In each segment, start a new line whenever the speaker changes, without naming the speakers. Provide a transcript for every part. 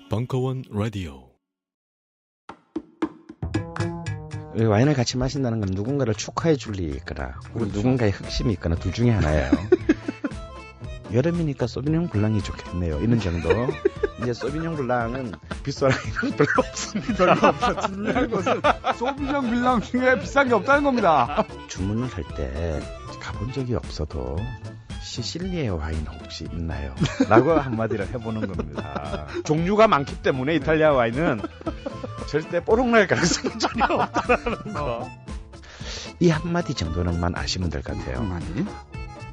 벙커원 라디오.
와인을 같이 마신다는 건 누군가를 축하해 줄 일이 있거나 혹은 누군가의 흑심이 있거나 둘 중에 하나예요. 여름이니까 소비뇽 블랑이 좋겠네요. 이런 정도. 이제 소비뇽 블랑은 비싼 와인은 별로 없습니다.
별로 없어. 중요한 것은 소비뇽 블랑 중에 비싼 게 없다는 겁니다.
주문을 할 때 가본 적이 없어도 시실리아 와인 혹시 있나요? 라고 한마디를 해보는 겁니다. 종류가 많기 때문에 이탈리아 와인은 절대 뽀록날 가능성이 전혀 없다는 거. 이 한마디 정도는만 아시면 될 것 같아요.
많이?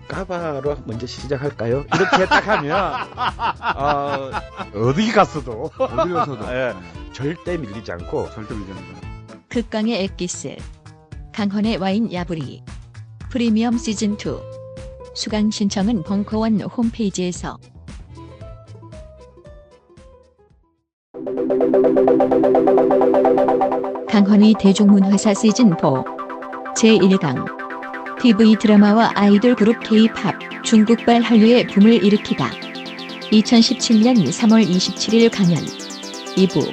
까바로 먼저 시작할까요? 이렇게 딱 하면 어디 갔어도
어디 가서도
예, 절대 밀리지 않고
절대 밀리는
극강의 엑기스 강헌의 와인 야부리 프리미엄 시즌2 수강 신청은 벙커원 홈페이지에서. 강헌의 대중문화사 시즌4 제1강 TV 드라마와 아이돌 그룹 K-팝 중국발 한류의 붐을 일으키다. 2017년 3월 27일 강연 2부.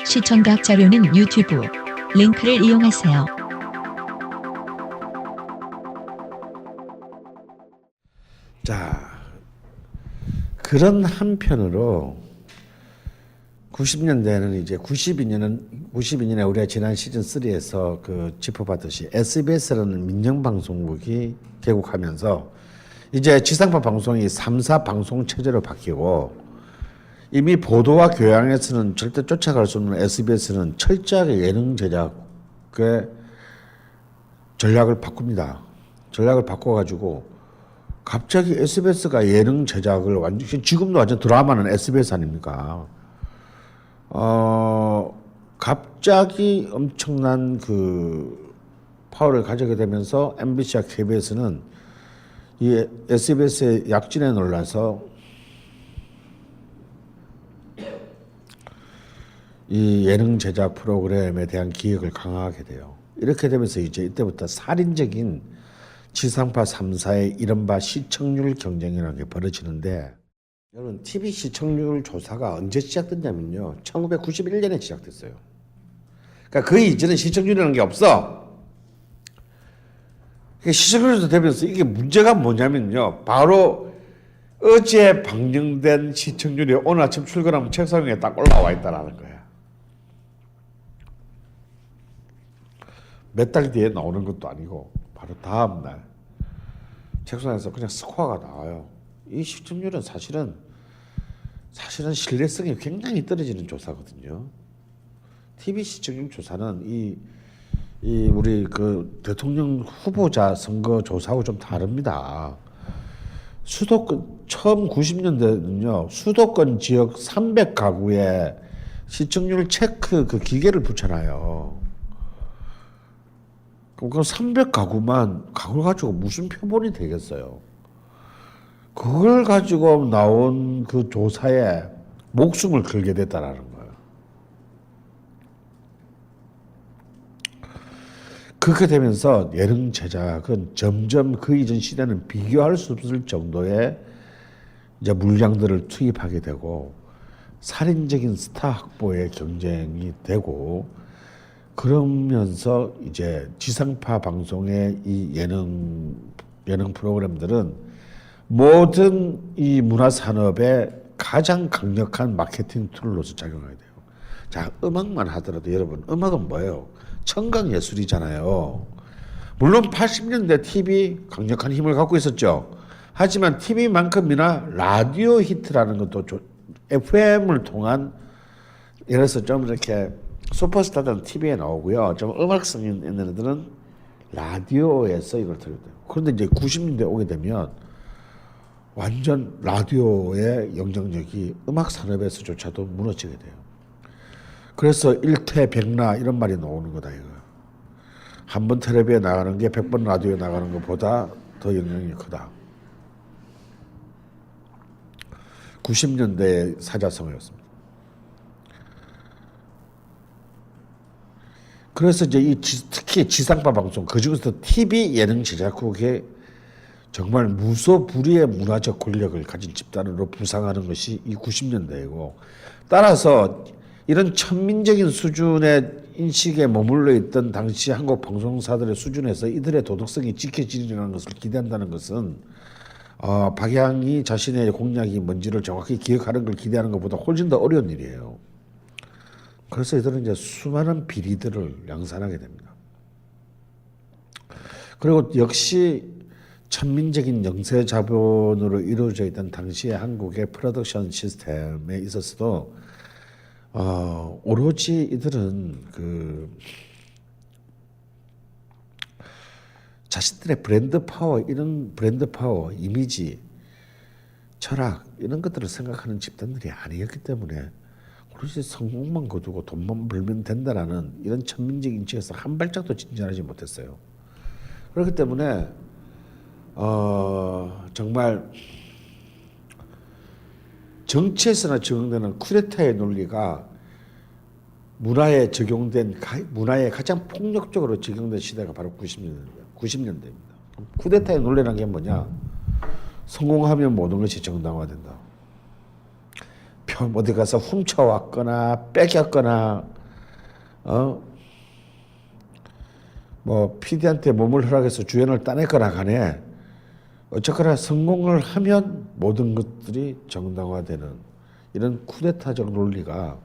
시청각 자료는 유튜브 링크를 이용하세요.
자, 그런 한편으로 90년대에는 이제 92년에 우리가 지난 시즌 3에서 그 짚어봤듯이 SBS라는 민영방송국이 개국하면서 이제 지상파 방송이 3사 방송 체제로 바뀌고 이미 보도와 교양에서는 절대 쫓아갈 수 없는 SBS는 철저하게 예능 제작의 전략을 바꿉니다. 전략을 바꿔가지고 갑자기 SBS가 예능 제작을 완전 지금도 완전 드라마는 SBS 아닙니까? 갑자기 엄청난 그 파워를 가지게 되면서 MBC와 KBS는 이 SBS의 약진에 놀라서 이 예능 제작 프로그램에 대한 기획을 강화하게 돼요. 이렇게 되면서 이제 이때부터 살인적인 지상파 3사의 이른바 시청률 경쟁이라는 게 벌어지는데, 여러분 TV 시청률 조사가 언제 시작됐냐면요, 1991년에 시작됐어요. 그러니까 그 이전에 시청률이라는 게 없어. 시청률에서 되면서 이게 문제가 뭐냐면요, 바로 어제 방영된 시청률이 오늘 아침 출근하면 책상 위에 딱 올라와 있다라는 거야. 몇 달 뒤에 나오는 것도 아니고 바로 다음 날 책상에서 그냥 스코어가 나와요. 이 시청률은 사실은 신뢰성이 굉장히 떨어지는 조사거든요. TV 시청률 조사는 우리 그 대통령 후보자 선거 조사하고 좀 다릅니다. 수도권 처음 90년대는요, 수도권 지역 300가구에 시청률 체크 그 기계를 붙여놔요. 그럼 300가구만 그걸 가지고 무슨 표본이 되겠어요? 그걸 가지고 나온 그 조사에 목숨을 걸게 됐다라는 거예요. 그렇게 되면서 예능 제작은 점점 그 이전 시대는 비교할 수 없을 정도의 이제 물량들을 투입하게 되고 살인적인 스타 확보의 경쟁이 되고, 그러면서 이제 지상파 방송의 이 예능 프로그램들은 모든 이 문화 산업의 가장 강력한 마케팅 툴로서 작용하게 돼요. 자, 음악만 하더라도 여러분, 음악은 뭐예요? 청각 예술이잖아요. 물론 80년대 TV 강력한 힘을 갖고 있었죠. 하지만 TV만큼이나 라디오 히트라는 것도 FM을 통한, 예를 들어서 좀 이렇게 슈퍼스타들은 TV에 나오고요, 좀 음악성 있는 애들은 라디오에서 이걸 들어야 돼요. 그런데 이제 90년대 오게 되면 완전 라디오의 영향력이 음악 산업에서조차도 무너지게 돼요. 그래서 일퇴백라 이런 말이 나오는 거다 이거. 한 번 텔레비에 나가는 게 100번 라디오에 나가는 것보다 더 영향이 크다. 90년대의 사자성어였습니다. 그래서 이제 특히 지상파 방송, 그중에서 TV 예능 제작국의 정말 무소불위의 문화적 권력을 가진 집단으로 부상하는 것이 이 90년대이고 따라서 이런 천민적인 수준의 인식에 머물러 있던 당시 한국 방송사들의 수준에서 이들의 도덕성이 지켜지리라는 것을 기대한다는 것은 박양이 자신의 공약이 뭔지를 정확히 기억하는 걸 기대하는 것보다 훨씬 더 어려운 일이에요. 그래서 이들은 이제 수많은 비리들을 양산하게 됩니다. 그리고 역시 천민적인 영세 자본으로 이루어져 있던 당시의 한국의 프로덕션 시스템에 있어서도 오로지 이들은 그 자신들의 브랜드 파워, 이런 브랜드 파워, 이미지, 철학 이런 것들을 생각하는 집단들이 아니었기 때문에 오로지 성공만 거두고 돈만 벌면 된다라는 이런 천민적인 인식에서 한 발짝도 진전하지 못했어요. 그렇기 때문에 정말 정치에서나 적용되는 쿠데타의 논리가 문화에 가장 폭력적으로 적용된 시대가 바로 90년대입니다. 쿠데타의 논리라는 게 뭐냐? 성공하면 모든 것이 정당화된다. 어디 가서 훔쳐왔거나 뺏겼거나 뭐 PD한테 몸을 허락해서 주연을 따냈거나 간에 어쨌거나 성공을 하면 모든 것들이 정당화되는 이런 쿠데타적 논리가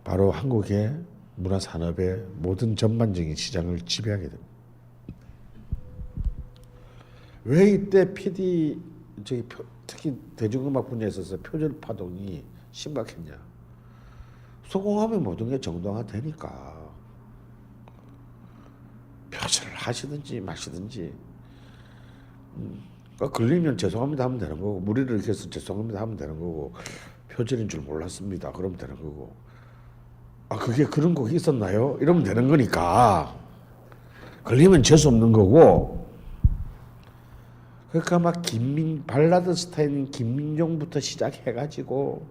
바로 한국의 문화산업의 모든 전반적인 시장을 지배하게 됩니다. 왜 이때 특히 대중음악 분야에 있어서 표절 파동이 심각했냐? 성공하면 모든 게 정당화되니까 표절을 하시든지 마시든지 걸리면 죄송합니다 하면 되는 거고 무리를 일으켜서 죄송합니다 하면 되는 거고 표절인 줄 몰랐습니다 그러면 되는 거고 그게 그런 곡이 있었나요? 이러면 되는 거니까 걸리면 재수 없는 거고 그러니까 막 발라드 스타일인 김민종부터 시작해가지고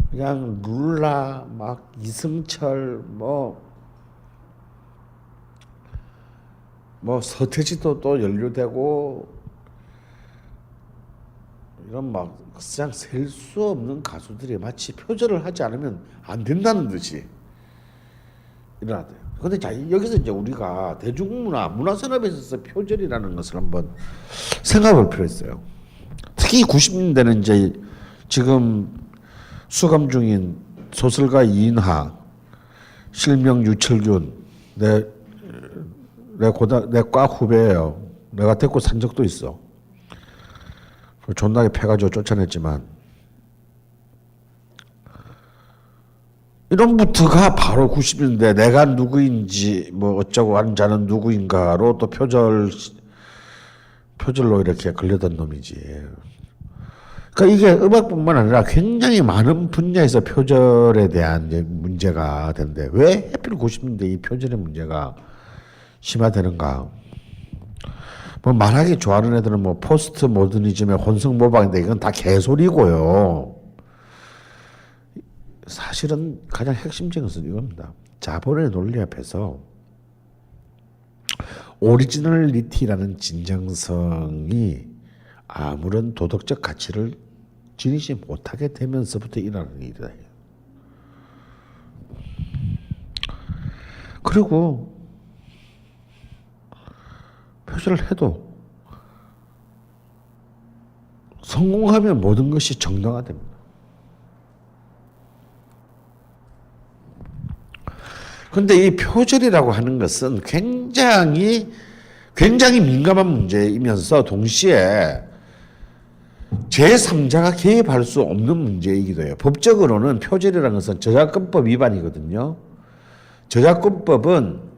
그냥 룰라 막 이승철 뭐 서태지도 또 연루되고 이런 막 그냥 셀 수 없는 가수들이 마치 표절을 하지 않으면 안 된다는 듯이 일어나대요. 근데 자 여기서 이제 우리가 대중문화 문화산업에 있어서 표절이라는 것을 한번 생각해 볼 필요가 있어요. 특히 90년대는 이제 지금 수감 중인 소설가 이인하, 실명 유철균, 내 과 후배예요. 내가 데리고 산 적도 있어. 존나게 패가지고 쫓아냈지만 이런부터가 바로 90년대 내가 누구인지 뭐 어쩌고 하는 자는 누구인가로 또 표절로 이렇게 걸려던 놈이지. 그러니까 이게 음악뿐만 아니라 굉장히 많은 분야에서 표절에 대한 문제가 되는데 왜 하필 90년대 이 표절의 문제가 심화되는가? 뭐 말하기 좋아하는 애들은 뭐 포스트 모더니즘의 혼성 모방인데 이건 다 개소리고요. 사실은 가장 핵심적인 것은 이겁니다. 자본의 논리 앞에서 오리지널리티라는 진정성이 아무런 도덕적 가치를 지니지 못하게 되면서부터 일어나는 일이다. 그리고 표절을 해도 성공하면 모든 것이 정당화됩니다. 그런데 이 표절이라고 하는 것은 굉장히 민감한 문제이면서 동시에 제3자가 개입할 수 없는 문제이기도 해요. 법적으로는 표절이라는 것은 저작권법 위반이거든요. 저작권법은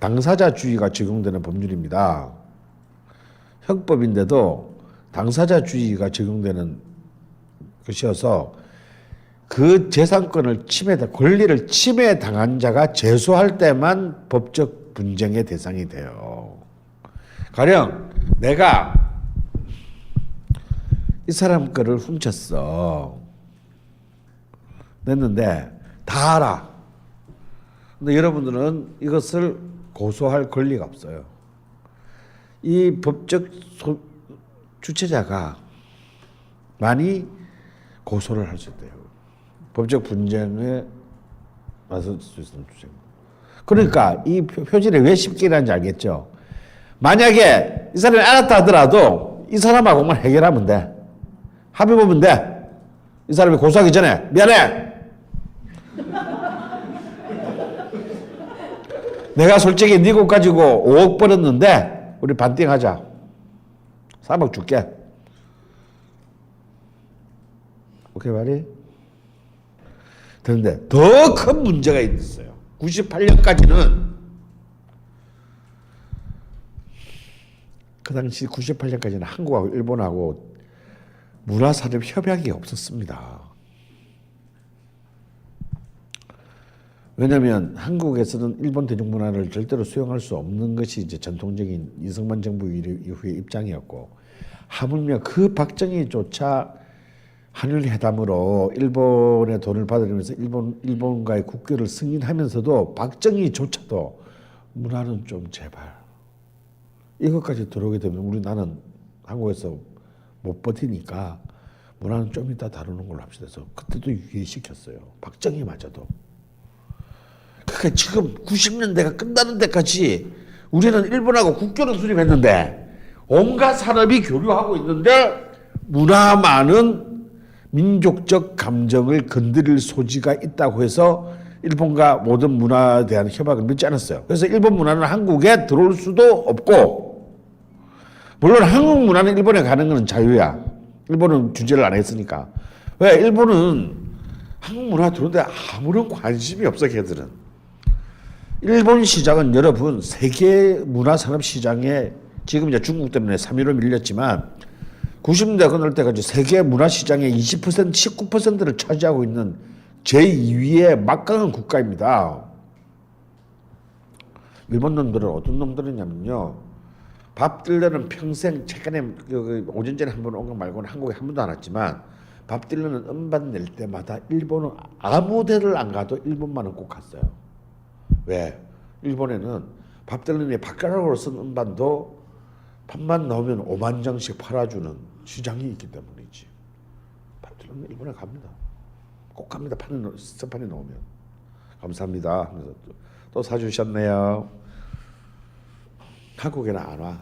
당사자주의가 적용되는 법률입니다. 형법인데도 당사자주의가 적용되는 것이어서 그 재산권을 권리를 침해당한 자가 제소할 때만 법적 분쟁의 대상이 돼요. 가령 내가 이 사람 거를 훔쳤어. 냈는데 다 알아. 근데 여러분들은 이것을 고소할 권리가 없어요. 이 법적 주체자가 많이 고소를 할 수 있대요. 법적 분쟁에 나설 수 있는 주체입니다. 그러니까 이 표절이 왜 쉽게 일하는지 알겠죠? 만약에 이 사람이 알았다 하더라도 이 사람하고만 해결하면 돼. 합의 보면 돼. 이 사람이 고소하기 전에 미안해. 내가 솔직히 네 것 가지고 5억 벌었는데 우리 반띵하자. 3억 줄게. 오케이 말이? 그런데 더 큰 문제가 있었어요. 98년까지는 그 당시 98년까지는 한국하고 일본하고 문화산업 협약이 없었습니다. 왜냐하면 한국에서는 일본 대중문화를 절대로 수용할 수 없는 것이 이제 전통적인 이승만 정부 이후의 입장이었고, 하물며 그 박정희조차 한일 회담으로 일본의 돈을 받으면서 일본과의 국교를 승인하면서도 박정희조차도 문화는 좀 제발 이것까지 들어오게 되면 나는 한국에서 못 버티니까 문화는 좀 이따 다루는 걸로 합시다. 그래서 그때도 유예시켰어요. 박정희마저도. 그러니까 지금 90년대가 끝나는 데까지 우리는 일본하고 국교를 수립했는데 온갖 산업이 교류하고 있는데 문화만은 민족적 감정을 건드릴 소지가 있다고 해서 일본과 모든 문화에 대한 협약을 맺지 않았어요. 그래서 일본 문화는 한국에 들어올 수도 없고, 물론 한국 문화는 일본에 가는 건 자유야. 일본은 규제를 안 했으니까. 왜? 일본은 한국 문화 들어오는데 아무런 관심이 없어, 걔들은. 일본 시장은 여러분 세계 문화 산업 시장에 지금 이제 중국 때문에 3위로 밀렸지만 90년대 끝날 때까지 세계 문화 시장의 20%, 19%를 차지하고 있는 제2위의 막강한 국가입니다. 일본 놈들은 어떤 놈들이냐면요, 밥 딜러는 평생 최근에 오전 전에 한 번 온 거 말고는 한국에 한 번도 안 왔지만, 밥 딜러는 음반 낼 때마다 일본은 아무 데를 안 가도 일본만은 꼭 갔어요. 왜? 일본에는 밥 딜러의 바카락으로 쓴 음반도 판만 나오면 5만 장씩 팔아주는 시장이 있기 때문이지. 밥 딜러는 일본에 갑니다. 꼭 갑니다. 스판이 나오면. 감사합니다 하면서 또 사주셨네요. 한국에는 안 와.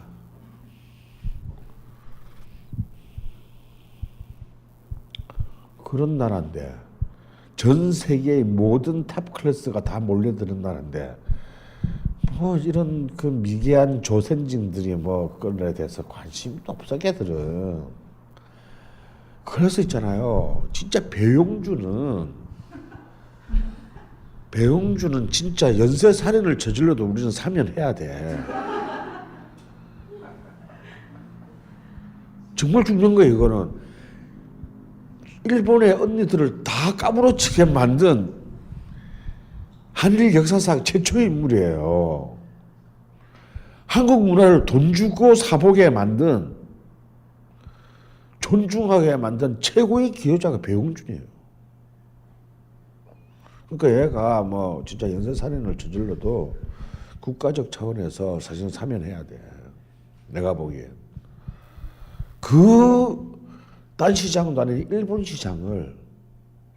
그런 나라인데, 전 세계의 모든 탑 클래스가 다 몰려드는 나라인데, 뭐 이런 그 미개한 조선진들이 뭐 그거에 대해서 관심도 없어, 걔들은. 그래서 있잖아요, 진짜 배용주는 진짜 연쇄 살인을 저질러도 우리는 사면해야 돼. 정말 중요한 거예요, 이거는. 일본의 언니들을 다 까무러치게 만든 한일 역사상 최초의 인물이에요. 한국 문화를 돈 주고 사보게 만든, 존중하게 만든 최고의 기여자가 배용준이에요. 그러니까 얘가 뭐 진짜 연쇄살인을 저질러도 국가적 차원에서 사실은 사면해야 돼. 내가 보기엔. 딴 시장도 아닌 일본 시장을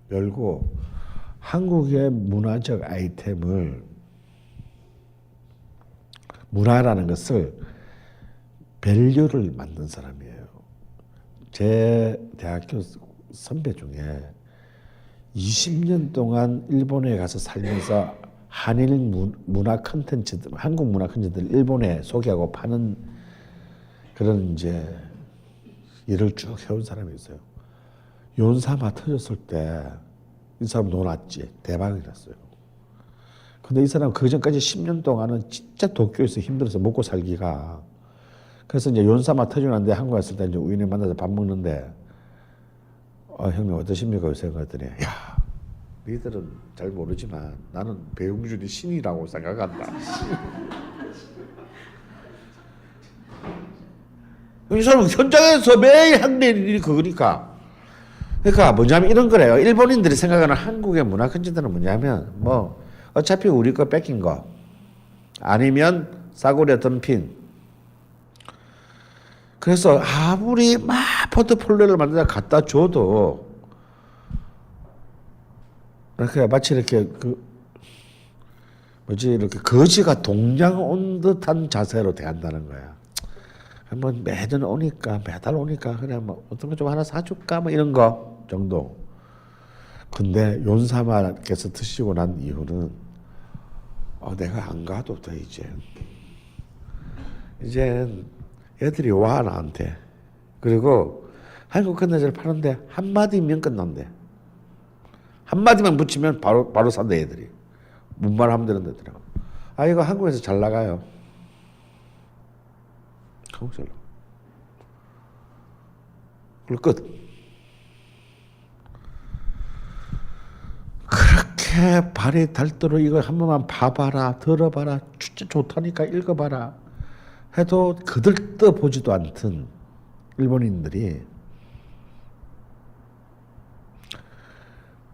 열고 한국의 문화적 아이템을, 문화라는 것을 밸류를 만든 사람이에요. 제 대학교 선배 중에 20년 동안 일본에 가서 살면서 한일 문화 컨텐츠들, 한국 문화 컨텐츠들 일본에 소개하고 파는 그런 이제 일을 쭉 해온 사람이 있어요. 연사마 터졌을 때 이 사람 놀았지. 대박이 났어요. 근데 이 사람 그 전까지 10년 동안은 진짜 도쿄에서 힘들어서 먹고 살기가. 그래서 이제 연사마 터지는데 한국 왔을 때 이제 우연히 만나서 밥 먹는데, 형님 어떠십니까? 요새 그랬더니, 야, 너희들은 잘 모르지만 나는 배용준이 신이라고 생각한다. 이 사람은 현장에서 매일 하는 일이 그거니까. 그러니까 뭐냐면 이런 거래요. 일본인들이 생각하는 한국의 문화 컨텐츠는 뭐냐면, 뭐 어차피 우리 거 뺏긴 거, 아니면 싸구려 덤핑, 그래서 아무리 막 포트폴리오를 만들어 갖다 줘도 이렇게 마치 이렇게 이렇게 거지가 동양 온 듯한 자세로 대한다는 거야. 뭐 매달 오니까 그래 뭐 어떤 거 좀 하나 사줄까 뭐 이런 거 정도. 근데 윤사마께서 드시고 난 이후는 내가 안 가도 돼 이제 애들이 와 나한테. 그리고 한국 컨텐츠를 파는데 한마디면 끝난대. 한마디만 붙이면 바로 산대 애들이. 뭔 말 하면 되는 데더라고. 이거 한국에서 잘 나가요. 한국 잘 나가. 그리고 끝. 그렇게 발이 닳도록 이거 한 번만 봐봐라, 들어봐라, 진짜 좋다니까 읽어봐라 해도 그들떠 보지도 않던 일본인들이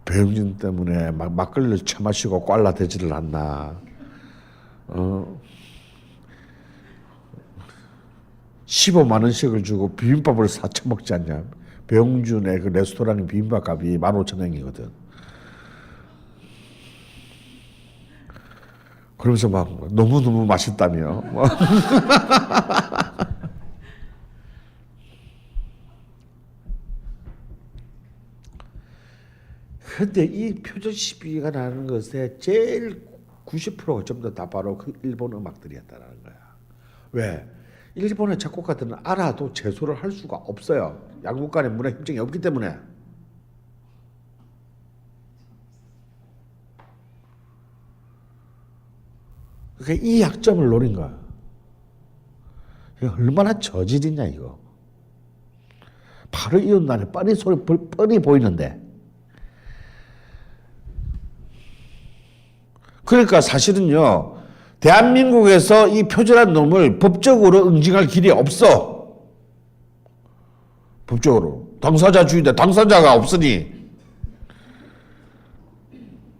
배용진 때문에 막 막걸리를 처마시고 꽐라대지를 않나. 15만 원씩을 주고 비빔밥을 사 처먹지 않냐. 배용준의 그 레스토랑 비빔밥 값이 15,000원이거든. 그러면서 막 너무너무 맛있다며. 근데 이 표절 시비가 나는 것에 제일 90%가 전부 다 바로 그 일본 음악들이었다는 거야. 왜? 일본의 작곡가들은 알아도 제소를 할 수가 없어요. 양국 간의 문화 협정이 없기 때문에. 그러니까 이 약점을 노린 거야. 이거 얼마나 저질이냐 이거. 바로 이웃날에 뻔히 보이는데. 그러니까 사실은요, 대한민국에서 이 표절한 놈을 법적으로 응징할 길이 없어. 법적으로. 당사자주의다. 당사자가 없으니.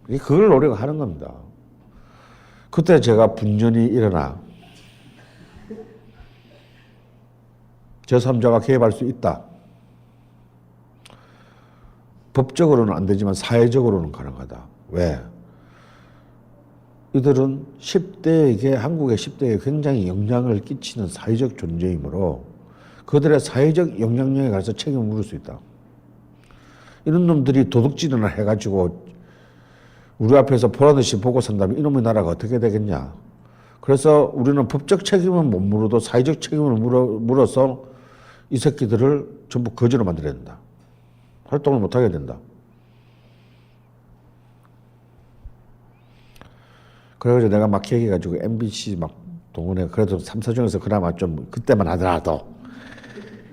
그걸 노력하는 겁니다. 그때 제가 분전이 일어나. 제3자가 개입할 수 있다. 법적으로는 안 되지만 사회적으로는 가능하다. 왜? 이들은 10대에게, 한국의 10대에 굉장히 영향을 끼치는 사회적 존재이므로 그들의 사회적 영향력에 가서 책임을 물을 수 있다. 이런 놈들이 도둑질이나 해가지고 우리 앞에서 보라듯이 보고 산다면 이놈의 나라가 어떻게 되겠냐. 그래서 우리는 법적 책임은 못 물어도 사회적 책임을 물어서 이 새끼들을 전부 거지로 만들어야 된다. 활동을 못하게 된다. 그래가지고 내가 막 얘기해가지고 MBC 막 동원해. 그래도 3사 중에서 그나마 좀 그때만 하더라도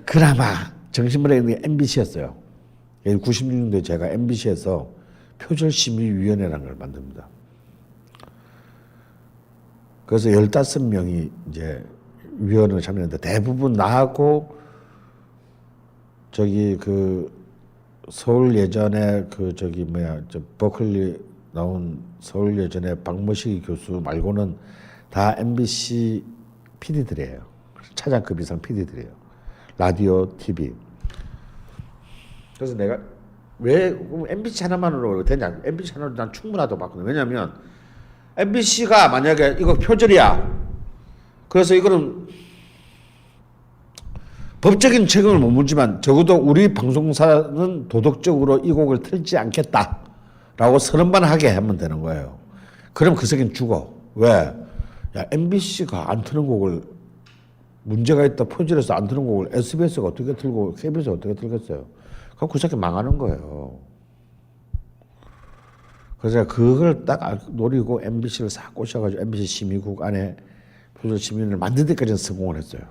그나마 정신머리가 MBC였어요. 96년도에 제가 MBC에서 표절심의위원회라는 걸 만듭니다. 그래서 15명이 이제 위원회를 참여했는데 대부분 나하고 저기 그 서울 예전에 그 저기 저 버클리 나온 서울 예전에 박모식 교수 말고는 다 MBC PD들이에요. 차장급 이상 PD들이에요. 라디오, TV. 그래서 내가 왜 MBC 하나만으로 되냐? MBC 하나로 난 충분하다고 봤거든. 왜냐하면 MBC가 만약에 이거 표절이야. 그래서 이거는 법적인 책임을 못 물지만 적어도 우리 방송사는 도덕적으로 이 곡을 틀지 않겠다라고 선언만하게 하면 되는 거예요. 그럼 그 새끼는 죽어. 왜? 야, MBC가 안 트는 곡을 문제가 있다 표절해서 안 트는 곡을 SBS가 어떻게 틀고 KBS가 어떻게 틀겠어요? 그럼 그 새끼 망하는 거예요. 그래서 그걸 딱 노리고 MBC를 싹 꼬셔가지고 MBC 심의국 안에 표절 심의를 만들 때까지는 성공을 했어요.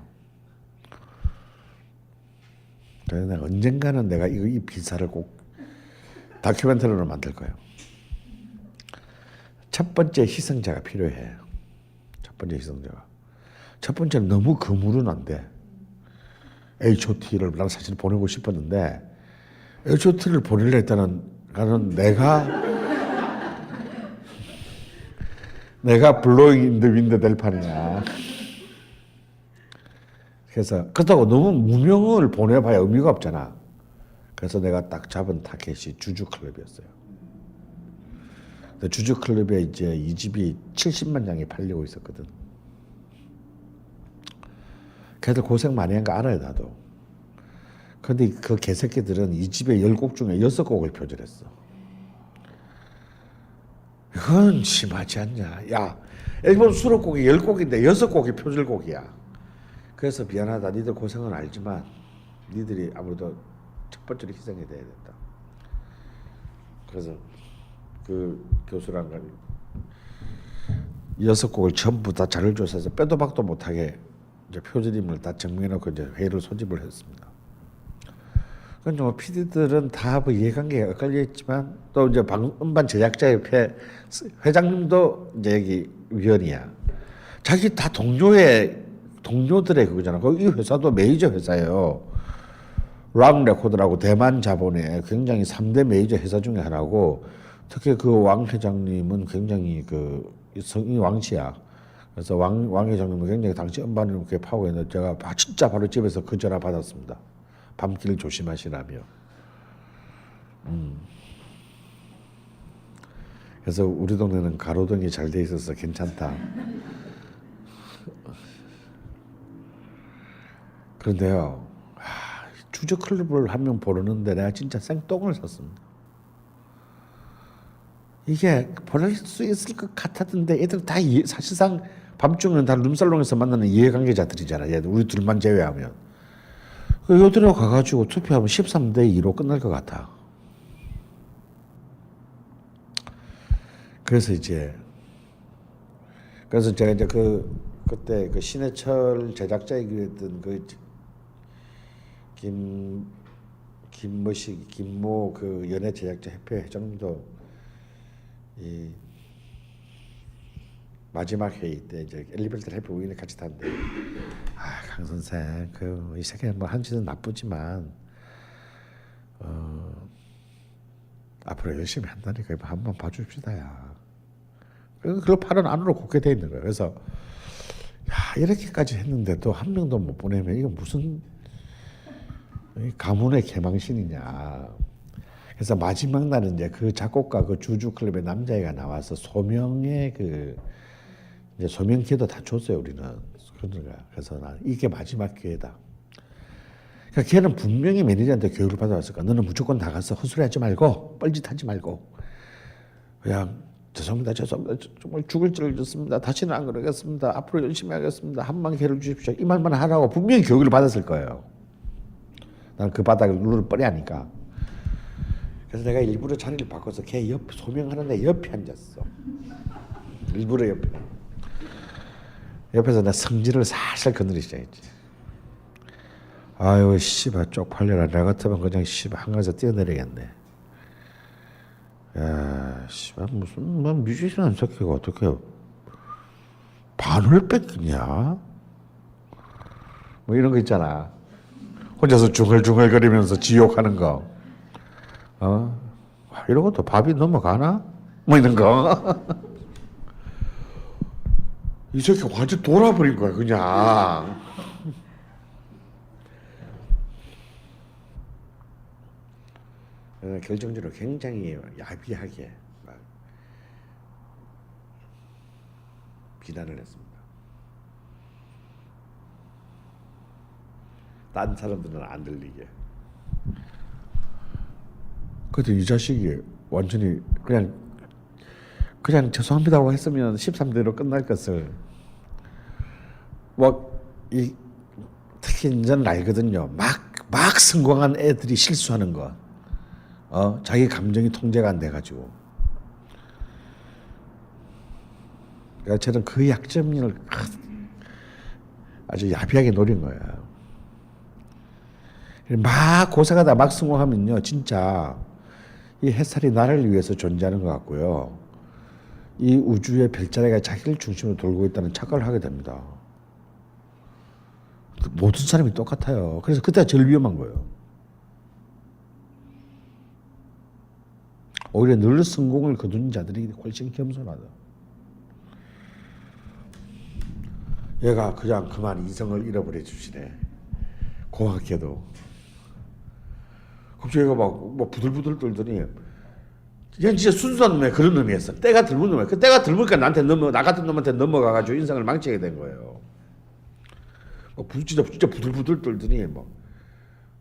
그래서 내가 언젠가는 내가 이 비사를 꼭 다큐멘터리로 만들 거예요. 첫 번째 희생자가 필요해. 첫 번째 희생자가. 첫 번째는 너무 거물은 안 돼. H.O.T를 난 사실 보내고 싶었는데 H.O.T를 보내려 했다는 내가 블로잉 인 더 윈드 될 판이야. 그래서 그렇다고 너무 무명을 보내봐야 의미가 없잖아. 그래서 내가 딱 잡은 타켓이 주주클럽이었어요. 주주클럽에 이제 이 집이 70만 장이 팔리고 있었거든. 걔들 고생 많이 한 거 알아요, 나도. 근데 그 개새끼들은 이 집의 10곡 중에 6곡을 표절했어. 이건 심하지 않냐. 야, 앨범 수록곡이 10곡인데 6곡이 표절곡이야. 그래서 미안하다. 니들 고생은 알지만 니들이 아무래도 첫 번째로 희생이 돼야 된다. 그래서 그 교수랑 6곡을 전부 다 자료를 조사해서 빼도 박도 못하게 이제 표절임을 다 증명해놓고 이제 회의를 소집을 했습니다. 그건 뭐 PD들은 다 뭐 이해관계가 엇갈려 있지만 또 이제 음반 제작자협회 회장님도 이제 여기 위원이야. 자기 다 동료들의 그거잖아. 이 회사도 메이저 회사예요. 락 레코드라고 대만 자본의 굉장히 3대 메이저 회사 중에 하나고, 특히 그 왕 회장님은 굉장히 그 성이 왕씨야. 그래서 왕 회장님은 굉장히 당시 음반을 이렇게 파고 있는데 제가 진짜 바로 집에서 그 전화 받았습니다. 밤길 조심하시라며. 그래서 우리 동네는 가로등이 잘 돼 있어서 괜찮다. 그런데요, 주주클럽을 한 명 보려는데 내가 진짜 생똥을 샀습니다. 이게 보낼 수 있을 것 같았는데 애들 다 사실상 밤중에는 다 룸살롱에서 만나는 이해관계자들이잖아. 얘들 우리 둘만 제외하면. 요들로 가가지고 투표하면 13대 2로 끝날 것 같아. 그래서 제가 이제 그때 그 신해철 제작자이기도 했던 그 김모 그 연예 제작자 협회 회장님도 이 마지막 회의 때 이제 엘리베이터 협회 우연히 같이 탔는데, 강 선생 이 세계 뭐 한 짓은 나쁘지만 앞으로 열심히 한다니까 한번 봐줍시다야. 그걸 팔은 안으로 굽게 돼 있는 거예요. 그래서 이렇게까지 했는데도 한 명도 못 보내면 이거 무슨 가문의 개망신이냐. 그래서 마지막 날은 이제 그 작곡가 그 주주클럽의 남자애가 나와서 소명의 이제 소명 기회도 다 줬어요, 우리는. 그래서 난 이게 마지막 기회다. 그러니까 걔는 분명히 매니저한테 교육을 받아왔을 거야. 너는 무조건 나가서 헛소리하지 말고 뻘짓하지 말고 그냥 죄송합니다. 정말 죽을 죄를 졌습니다. 다시는 안 그러겠습니다. 앞으로 열심히 하겠습니다. 한 번 기회를 주십시오. 이 말만 하라고 분명히 교육을 받았을 거예요. 나는 그 바닥을 룰을 뻔히하니까. 그래서 내가 일부러 자리를 바꿔서 걔 옆 소명하는데 옆에 앉았어. 일부러 옆에. 옆에서 나 성질을 살살 건드리기 시작했지. 아유 씨발 쪽팔려라. 나 같으면 그냥 씨발 한강에서 뛰어내리겠네. 야 씨발 무슨 뮤지션 새끼가 어떻게 반을 뺏기냐? 뭐 이런 거 있잖아. 혼자서 중얼중얼거리면서 지욕하는 거. 이런 것도 밥이 넘어가나? 뭐 이런 거. 이 새끼 완전 돌아버린 거야 그냥. 결정적으로 굉장히 야비하게 막 비난을 했습니다. 딴 사람들은 안 들리게. 그래도 이 자식이 완전히 그냥 죄송합니다고 했으면 13대로 끝날 것을 특히 저는 알거든요. 막 성공한 애들이 실수하는 거. 자기 감정이 통제가 안 돼가지고. 그러니까 저는 그 약점을 아주 야비하게 노린 거야. 막 고생하다 막 성공하면요, 진짜 이 햇살이 나를 위해서 존재하는 것 같고요. 이 우주의 별자리가 자기를 중심으로 돌고 있다는 착각을 하게 됩니다. 모든 사람이 똑같아요. 그래서 그때가 제일 위험한 거예요. 오히려 늘 성공을 거둔 자들이 훨씬 겸손하다. 얘가 그냥 그만 이성을 잃어버려 주시네. 고맙게도. 갑자기 얘가 막 부들부들 떨더니 얘는 진짜 순수한 놈이야. 그런 놈이었어. 때가 들문 놈이야. 그 때가 들으니까 나 같은 놈한테 넘어가가지고 인생을 망치게 된 거예요. 진짜 부들부들 떨더니 뭐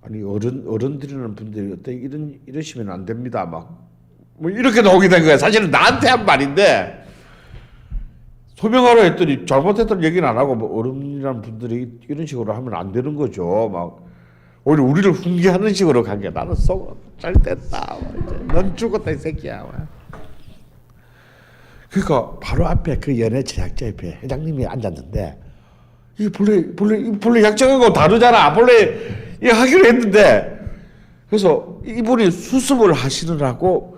아니 어른들이라는 분들이 어때 이러시면 안 됩니다. 막 뭐 이렇게 나오게 된 거야. 사실은 나한테 한 말인데 소명하러 했더니 잘못했던 얘기는 안 하고 뭐 어른이라는 분들이 이런 식으로 하면 안 되는 거죠. 막 오히려 우리를 훈계하는 식으로 간 게 나는 잘 됐다. 넌 죽었다 이 새끼야. 그러니까 바로 앞에 그 연예 제작자 옆에 회장님이 앉았는데 이게 본래 약정하고 다르잖아. 본래 이 하기로 했는데 그래서 이분이 수습을 하시느라고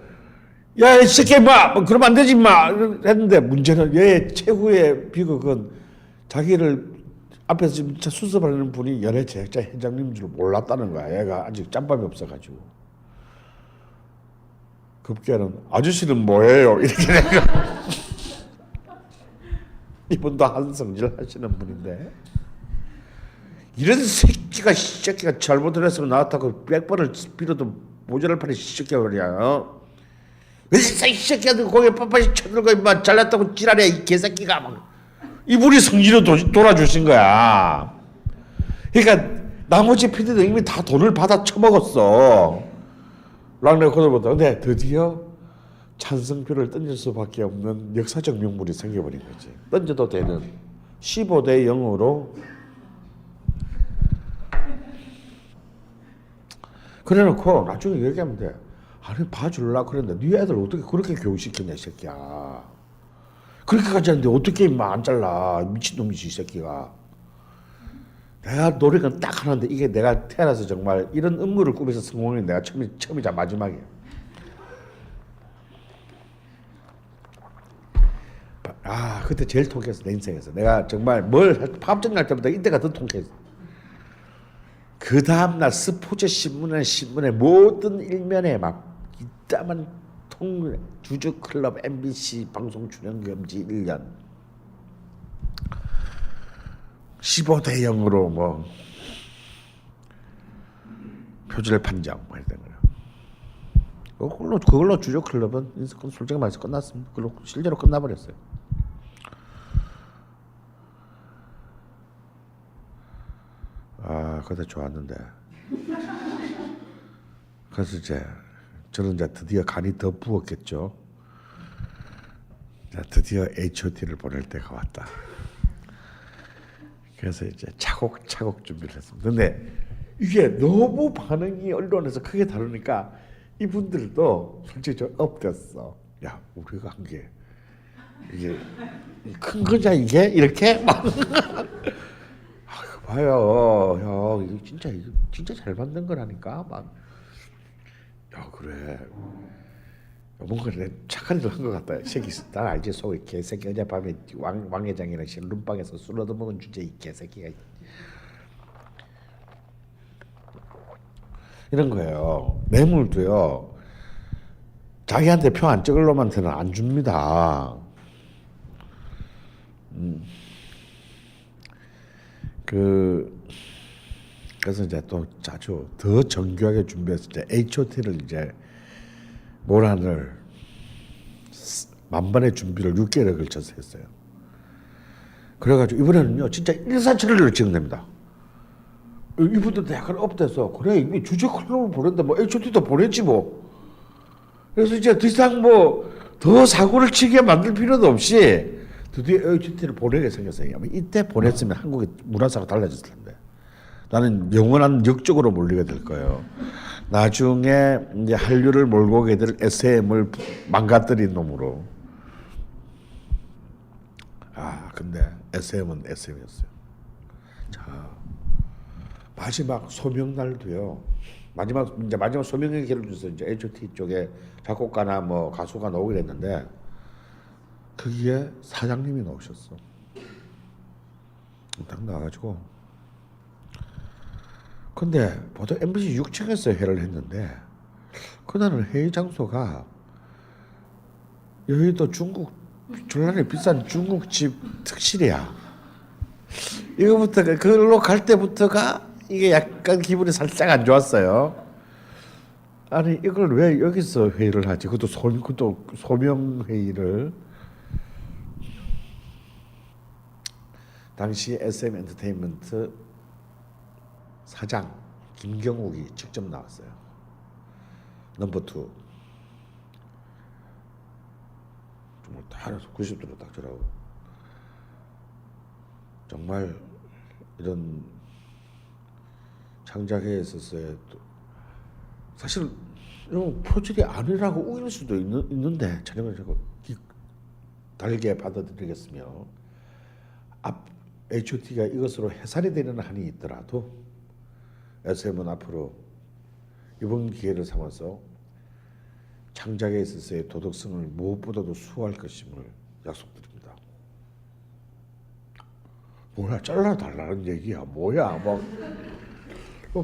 야, 이 새끼 임마 그러면 안 되지 임마 했는데 문제는 얘의 최후의 비극은 자기를 앞에서 지금 수습하는 분이 연예 제작자 회장님인 줄 몰랐다는 거야. 얘가 아직 짬밥이 없어가지고. 급기야는 아저씨는 뭐예요? 이렇게 내가 이분도 한성질 하시는 분인데 이런 새끼가 잘못을 했으면 나왔다고 100번을 빌어도 모자랄 판에 새끼가 그러냐. 왜 이 새끼한테 고개 빳빳이 쳐들고 임마 잘났다고 지랄해 이 개새끼가 막. 이분이 성질을 돌아주신 거야. 그러니까 나머지 PD도 이미 다 돈을 받아 처먹었어. 락레코드보다. 근데 드디어 찬성표를 던질 수밖에 없는 역사적 명물이 생겨버린 거지. 던져도 되는 15대 0으로. 그래놓고 나중에 얘기하면 돼. 아니 봐주려고 그랬는데 네 애들 어떻게 그렇게 교육시켰냐 이 새끼야. 그렇게까지 하는데 어떻게 임마 안 잘라. 미친놈이지 이 새끼가. 내가 노력은 딱 하는데 이게 내가 태어나서 정말 이런 음모를 꾸며서 성공한 내가 처음이자 마지막이야. 그때 제일 통쾌했어 내 인생에서. 내가 정말 파업정 날 때보다 이때가 더 통쾌했어. 그 다음날 스포츠 신문의 모든 일면에 막 이따만 주주클럽 MBC 방송 출연 금지 1년 15대 0으로 뭐 표절 판정 뭐 이랬던 거예요. 그걸로 주주클럽은 인사건 솔직히 말해서 끝났습니다. 그걸로 실제로 끝나버렸어요. 그때 좋았는데 그래서 저는 이제 드디어 간이 더 부었겠죠. 드디어 H.O.T를 보낼 때가 왔다. 그래서 이제 차곡차곡 준비를 했습니다. 근데 이게 너무 반응이 언론에서 크게 다루니까 이분들도 솔직히 좀 업됐어. 야, 우리가 한 게 이게 큰 거냐 이게 이렇게 막. 봐요, 형 이거 진짜 잘 만든 거라니까 막. 야 그래. 뭔가 내 착한 일 한 것 같다. 새끼 난 알지 속에 개새끼 어젯밤에 왕 회장이랑 룸방에서 술 얻어먹은 주제 이 개새끼가 이런 거예요. 뇌물도요. 자기한테 표 안 찍을 놈한테는 안 줍니다. 그래서 이제 또 아주 더 정교하게 준비해서 이제 H.O.T를 이제 모란을 만반의 준비를 6개월에 걸쳐서 했어요. 그래가지고 이번에는요 진짜 일사천리를 찍어냅니다. 이분들도 약간 업돼서 그래 이미 주제 컬러를 보낸다 뭐 H.O.T도 보냈지 뭐. 그래서 이제 더 이상 뭐 더 사고를 치게 만들 필요도 없이 드디어 H.O.T를 보내게 생겼어요. 이때 보냈으면 한국의 문화사가 달라졌을 텐데. 나는 영원한 역적으로 몰리게 될 거예요. 나중에 이제 한류를 몰고 오게 될 SM을 망가뜨린 놈으로. 근데 SM은 SM이었어요. 자, 마지막 소명날도요. 마지막 소명의 기회를 줘서 이제 H.O.T 쪽에 작곡가나 뭐 가수가 나오게 됐는데 거기에 사장님이 나오셨어. 딱 나와가지고. 근데 보통 MBC 6층에서 회를 했는데 그날은 회의 장소가 여의도 중국 전란에 비싼 중국집 특실이야. 이거부터 그걸로 갈 때부터가 이게 약간 기분이 살짝 안 좋았어요. 아니 이걸 왜 여기서 회의를 하지? 그것도 소명 회의를. 당시 SM 엔터테인먼트 사장 김경욱이 직접 나왔어요. 넘버 2. 정말 다 90도로 딱 저라고. 정말 이런 창작회에 있었어요. 사실 이런 표절이 아니라고 우길 수도 있는데 촬영을 자꾸 달게 받아들이겠으며 H.O.T가 이것으로 해산이 되는 한이 있더라도 SM은 앞으로 이번 기회를 삼아서 창작에 있어서의 도덕성을 무엇보다도 수호할 것임을 약속드립니다. 뭐야 잘라달라는 얘기야 뭐야 막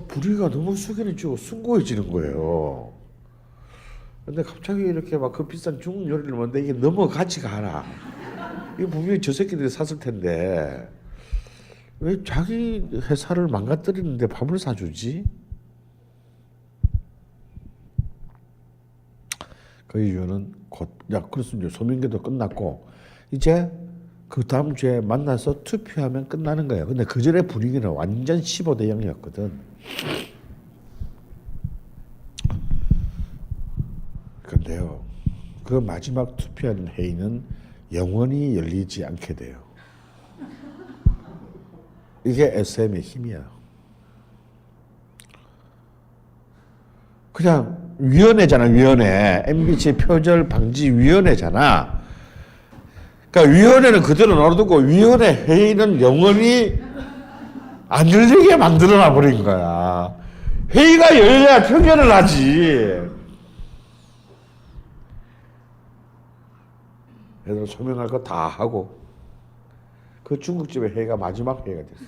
분위기가 너무 숙연해지고 숭고해지는 거예요. 근데 갑자기 이렇게 막 그 비싼 중국 요리를 먹는데 이게 넘어가지가 않아. 이거 분명히 저 새끼들이 샀을 텐데 왜 자기 회사를 망가뜨리는데 밥을 사주지? 그 이유는 그래서 이제 소명계도 끝났고 이제 그 다음 주에 만나서 투표하면 끝나는 거예요. 근데 그 전에 분위기는 완전 15대 0이었거든. 근데요, 그 마지막 투표하는 회의는 영원히 열리지 않게 돼요. 이게 SM의 힘이야. 그냥 위원회잖아, 위원회. MBC 표절 방지 위원회잖아. 그러니까 위원회는 그대로 놔두고 위원회 회의는 영원히 안 열리게 만들어놔 버린 거야. 회의가 열려야 표결을 하지. 얘들 소명할 거 다 하고 그 중국집의 회의가 마지막 회의가 됐어.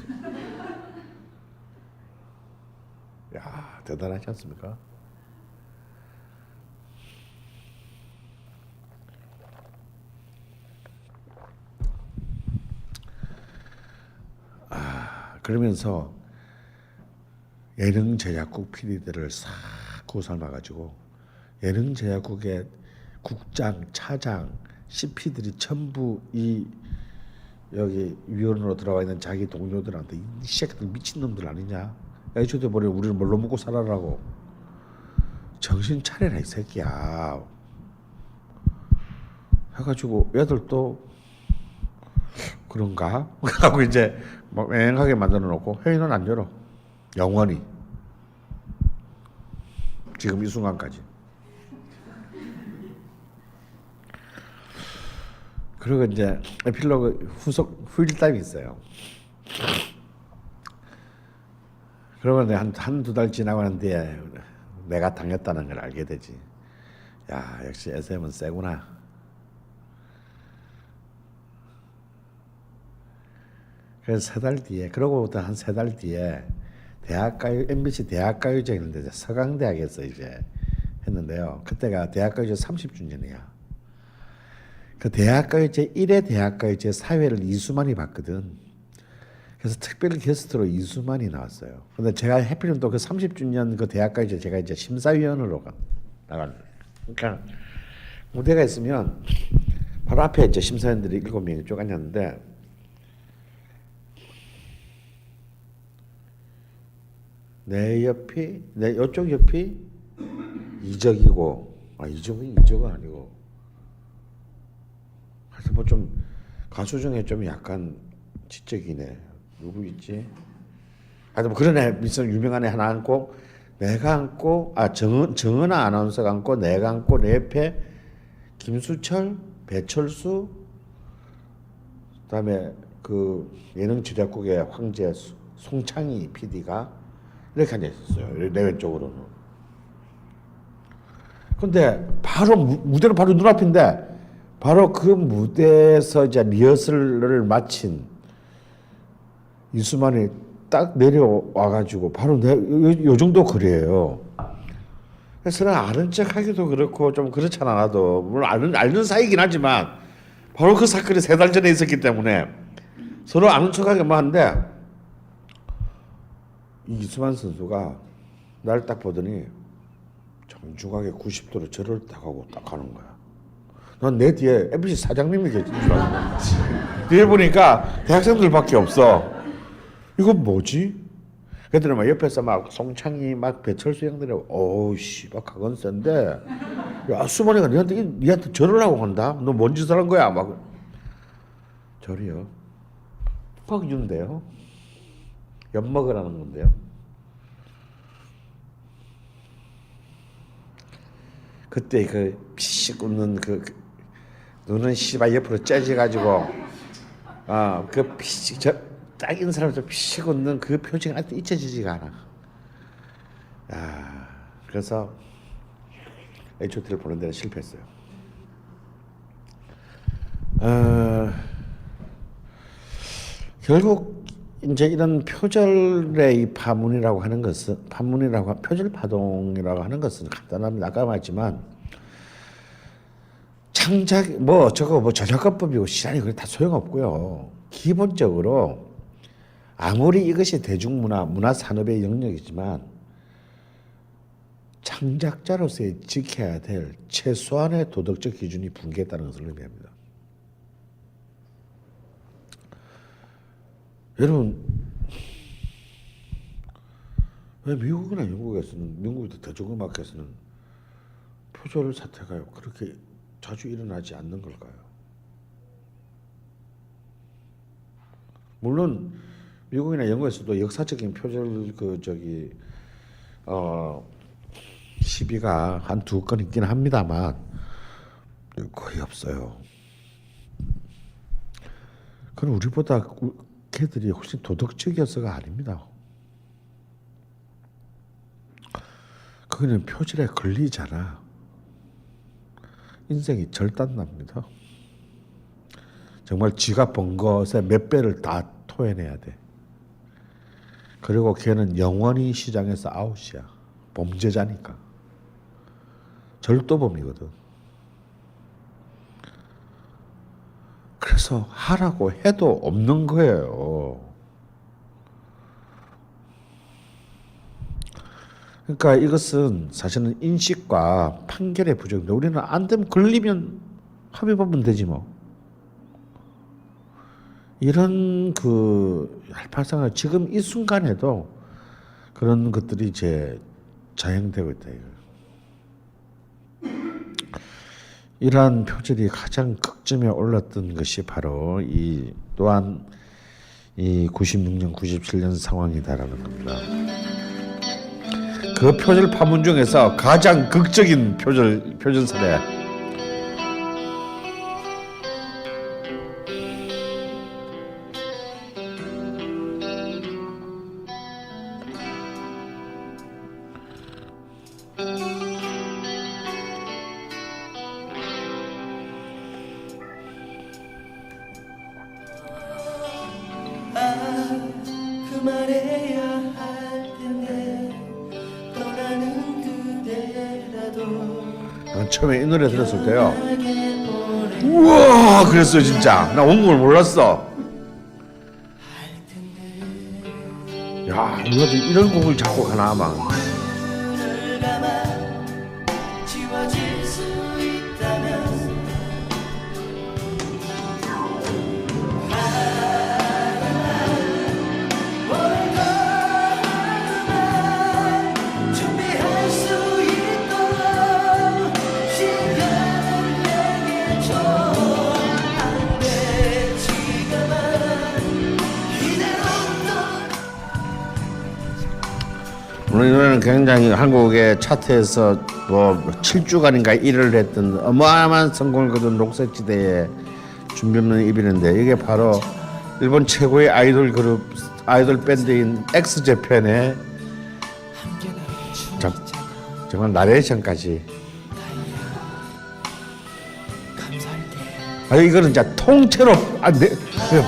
야 대단하지 않습니까? 그러면서 예능 제작국 PD들을 싹 구설마가지고 예능 제작국의 국장, 차장, CP들이 전부 이 여기 위원으로 들어와 있는 자기 동료들한테 이 새끼들 미친놈들 아니냐? H.O.T 버려 우리는 뭘로 먹고 살아라고. 정신 차려라 이 새끼야. 해가지고 애들도 그런가? 하고 이제 막 맹하게 만들어 놓고 회의는 안 열어. 영원히. 지금 이 순간까지. 그리고 이제 에필로그 후일담이 있어요. 그러면 한두 달 지나고 난 뒤에 내가 당했다는 걸 알게 되지. 야, 역시 SM은 세구나. 그래서 3달 뒤에, 그러고부터 한 3달 뒤에 MBC 대학가요제 했는데 서강대학에서 이제 했는데요. 그때가 대학가요제 30주년이야. 그 대학가요제 1회 대학가요제 사회를 이수만이 봤거든. 그래서 특별 게스트로 이수만이 나왔어요. 근데 제가 해필이면 또 그 30주년 그 대학가요제 제가 이제 심사위원으로 나간. 그러니까 무대가 있으면 바로 앞에 이제 심사위원들이 7명이 쭉 앉았는데 내 옆이 이쪽 옆이 이적이고 이적은 아니고 하여튼 뭐 좀 가수 중에 좀 약간 지적이네. 누구 있지? 하여튼 뭐 그런 애 있으면 유명한 애 하나 앉고 내가 앉고 정은아 아나운서가 앉고 내가 앉고 내 옆에 김수철, 배철수 그다음에 그 예능 제작국의 황제 송창희 PD가 이렇게 앉아 있었어요. 내 왼쪽으로는. 근데 바로 무대는 바로 눈앞인데 바로 그 무대에서 이제 리허설을 마친 이수만이 딱 내려와가지고 바로 요 정도 거리예요. 그래서 아는 척하기도 그렇고 좀 그렇잖아 나도. 물론 알는 사이긴 하지만 바로 그 사건이 3달 전에 있었기 때문에 서로 아는 척하기만 한데 이수만 선수가 날 딱 보더니 정중하게 90도로 절을 딱 하고 딱 하는 거야. 난 내 뒤에 MBC 사장님이 계신 줄 알고 뒤에 보니까 대학생들밖에 없어. 이거 뭐지? 그랬더니 막 옆에서 막 송창이 막 배철수 형들이 어우씨 막 그건 센데 야 수만이가 니한테 절을 하고 한다? 너 뭔 짓을 한 거야? 막 절이요? 퍽 주는데요? 엿먹으라는 건데요. 그때 그 피식 웃는 그 눈은 씨발 옆으로 째져가지고 그 피식 딱인 사람들 피식 웃는 그 표정이 아직도 잊혀지지가 않아. 그래서 H.O.T를 보는 데는 실패했어요. 결국 이제 이런 표절의 이 파문이라고 하는 것은 표절 파동이라고 하는 것은 간단합니다. 아까 말했지만 창작 저작권법이고 시간이 그게 다 소용없고요. 기본적으로 아무리 이것이 대중문화 문화 산업의 영역이지만 창작자로서의 지켜야 될 최소한의 도덕적 기준이 붕괴했다는 것을 의미합니다. 여러분 왜 미국이나 영국에서는 미국의 대중음악에서는 표절 사태가 그렇게 자주 일어나지 않는 걸까요? 물론 미국이나 영국에서도 역사적인 표절 시비가 한 두 건 있긴 합니다만 거의 없어요. 그건 우리보다 걔들이 훨씬 도덕적이어서가 아닙니다. 그거는 표절에 걸리잖아. 인생이 절단납니다. 정말 지가 번 것의 몇 배를 다 토해내야 돼. 그리고 걔는 영원히 시장에서 아웃이야. 범죄자니까. 절도범이거든. 그래서 하라고 해도 없는 거예요. 그러니까 이것은 사실은 인식과 판결의 부족인데 우리는 안 되면 걸리면 합의보면 되지 뭐. 이런 할팔상을 지금 이 순간에도 그런 것들이 이제 자행되고 있다 이거. 이러한 표절이 가장 극점에 올랐던 것이 바로 또한 이 96년, 97년 상황이다라는 겁니다. 그 표절 파문 중에서 가장 극적인 표절 사례. 처음에 이 노래 들었을 때요, 우와 그랬어요 진짜. 나 원곡을 몰랐어. 야 우리가 이런 곡을 작곡하나 막. 물론 이 노래는 굉장히 한국의 차트에서 뭐 7주간인가 1위를 했던 어마어마한 성공을 거둔 녹색지대의 준비 없는 이별인데 이게 바로 일본 최고의 아이돌 밴드인 엑스제팬의 정말 나레이션까지. 이거는 진짜 통째로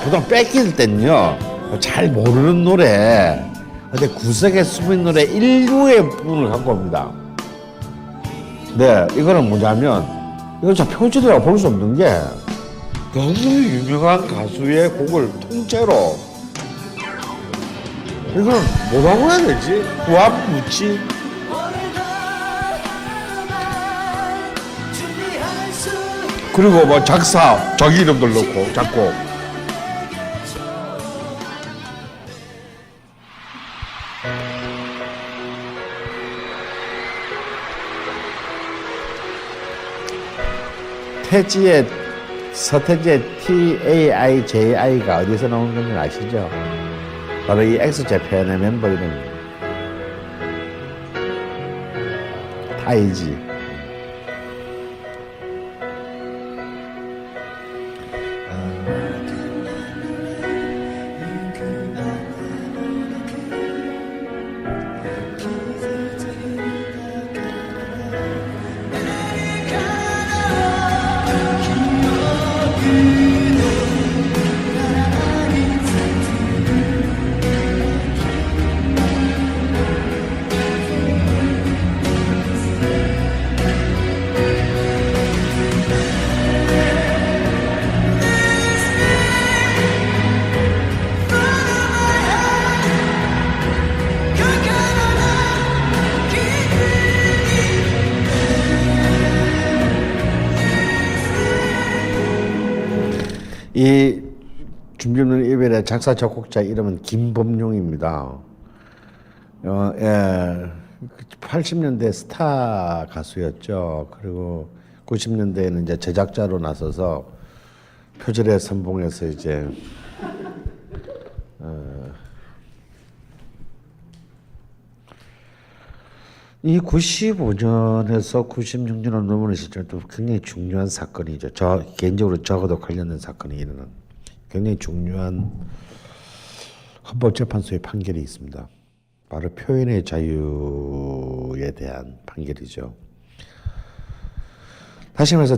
보통 뺏길 땐요 잘 모르는 노래. 근데 구석에 숨은 노래 일부의 부분을 갖고 옵니다. 네, 이거는 뭐냐면 이건 진짜 표절이라고 볼 수 없는 게 너무 유명한 가수의 곡을 통째로 이걸 뭐라고 해야 되지? 부합 무치. 그리고 뭐 작사 자기 이름들 넣고 작곡. 태지의 서태지의 TAIJI가 어디서 나온 건지 아시죠? 바로 이 엑스제팬의 멤버 이름입니다. 타이지. 이 준비 없는 이별의 작사 작곡자 이름은 김범용입니다. 80년대 스타 가수였죠. 그리고 90년대에는 이제 제작자로 나서서 표절의 선봉에서 이제 이 95년에서 96년을 넘어오는 시점도 굉장히 중요한 사건이죠. 저 개인적으로 저하고도 관련된 사건이 일어난 굉장히 중요한 헌법재판소의 판결이 있습니다. 바로 표현의 자유에 대한 판결이죠. 다시 말해서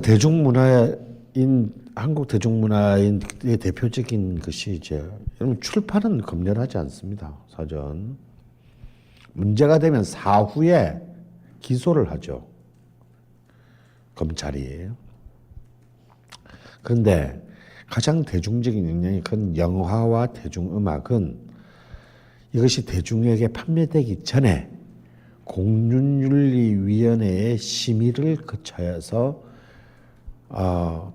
한국 대중문화의 대표적인 것이 이제 여러분 출판은 검열하지 않습니다. 사전. 문제가 되면 사후에 기소를 하죠. 검찰이. 그런데 가장 대중적인 영향이 큰 영화와 대중음악은 이것이 대중에게 판매되기 전에 공윤윤리위원회의 심의를 거쳐서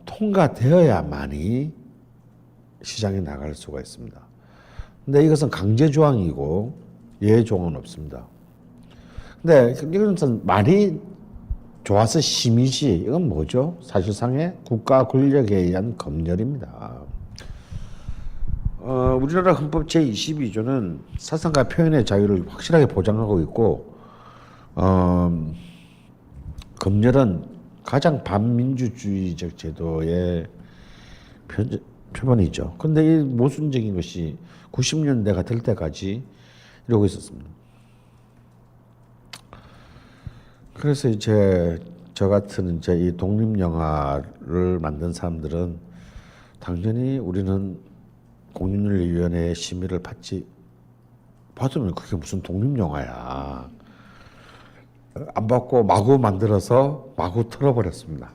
통과되어야만이 시장에 나갈 수가 있습니다. 근데 이것은 강제조항이고 예외조항은 없습니다. 근데 이것은 말이 좋아서 심의시 이건 뭐죠? 사실상의 국가 권력에 의한 검열입니다. 우리나라 헌법 제22조는 사상과 표현의 자유를 확실하게 보장하고 있고 검열은 가장 반민주주의적 제도의 표본이죠. 그런데 이 모순적인 것이 90년대가 될 때까지 이러고 있었습니다. 그래서 이제 저 같은 이제 이 독립영화를 만든 사람들은 당연히 우리는 공윤윤리위원회의 심의를 받으면 그게 무슨 독립영화야. 안 받고 마구 만들어서 마구 털어버렸습니다.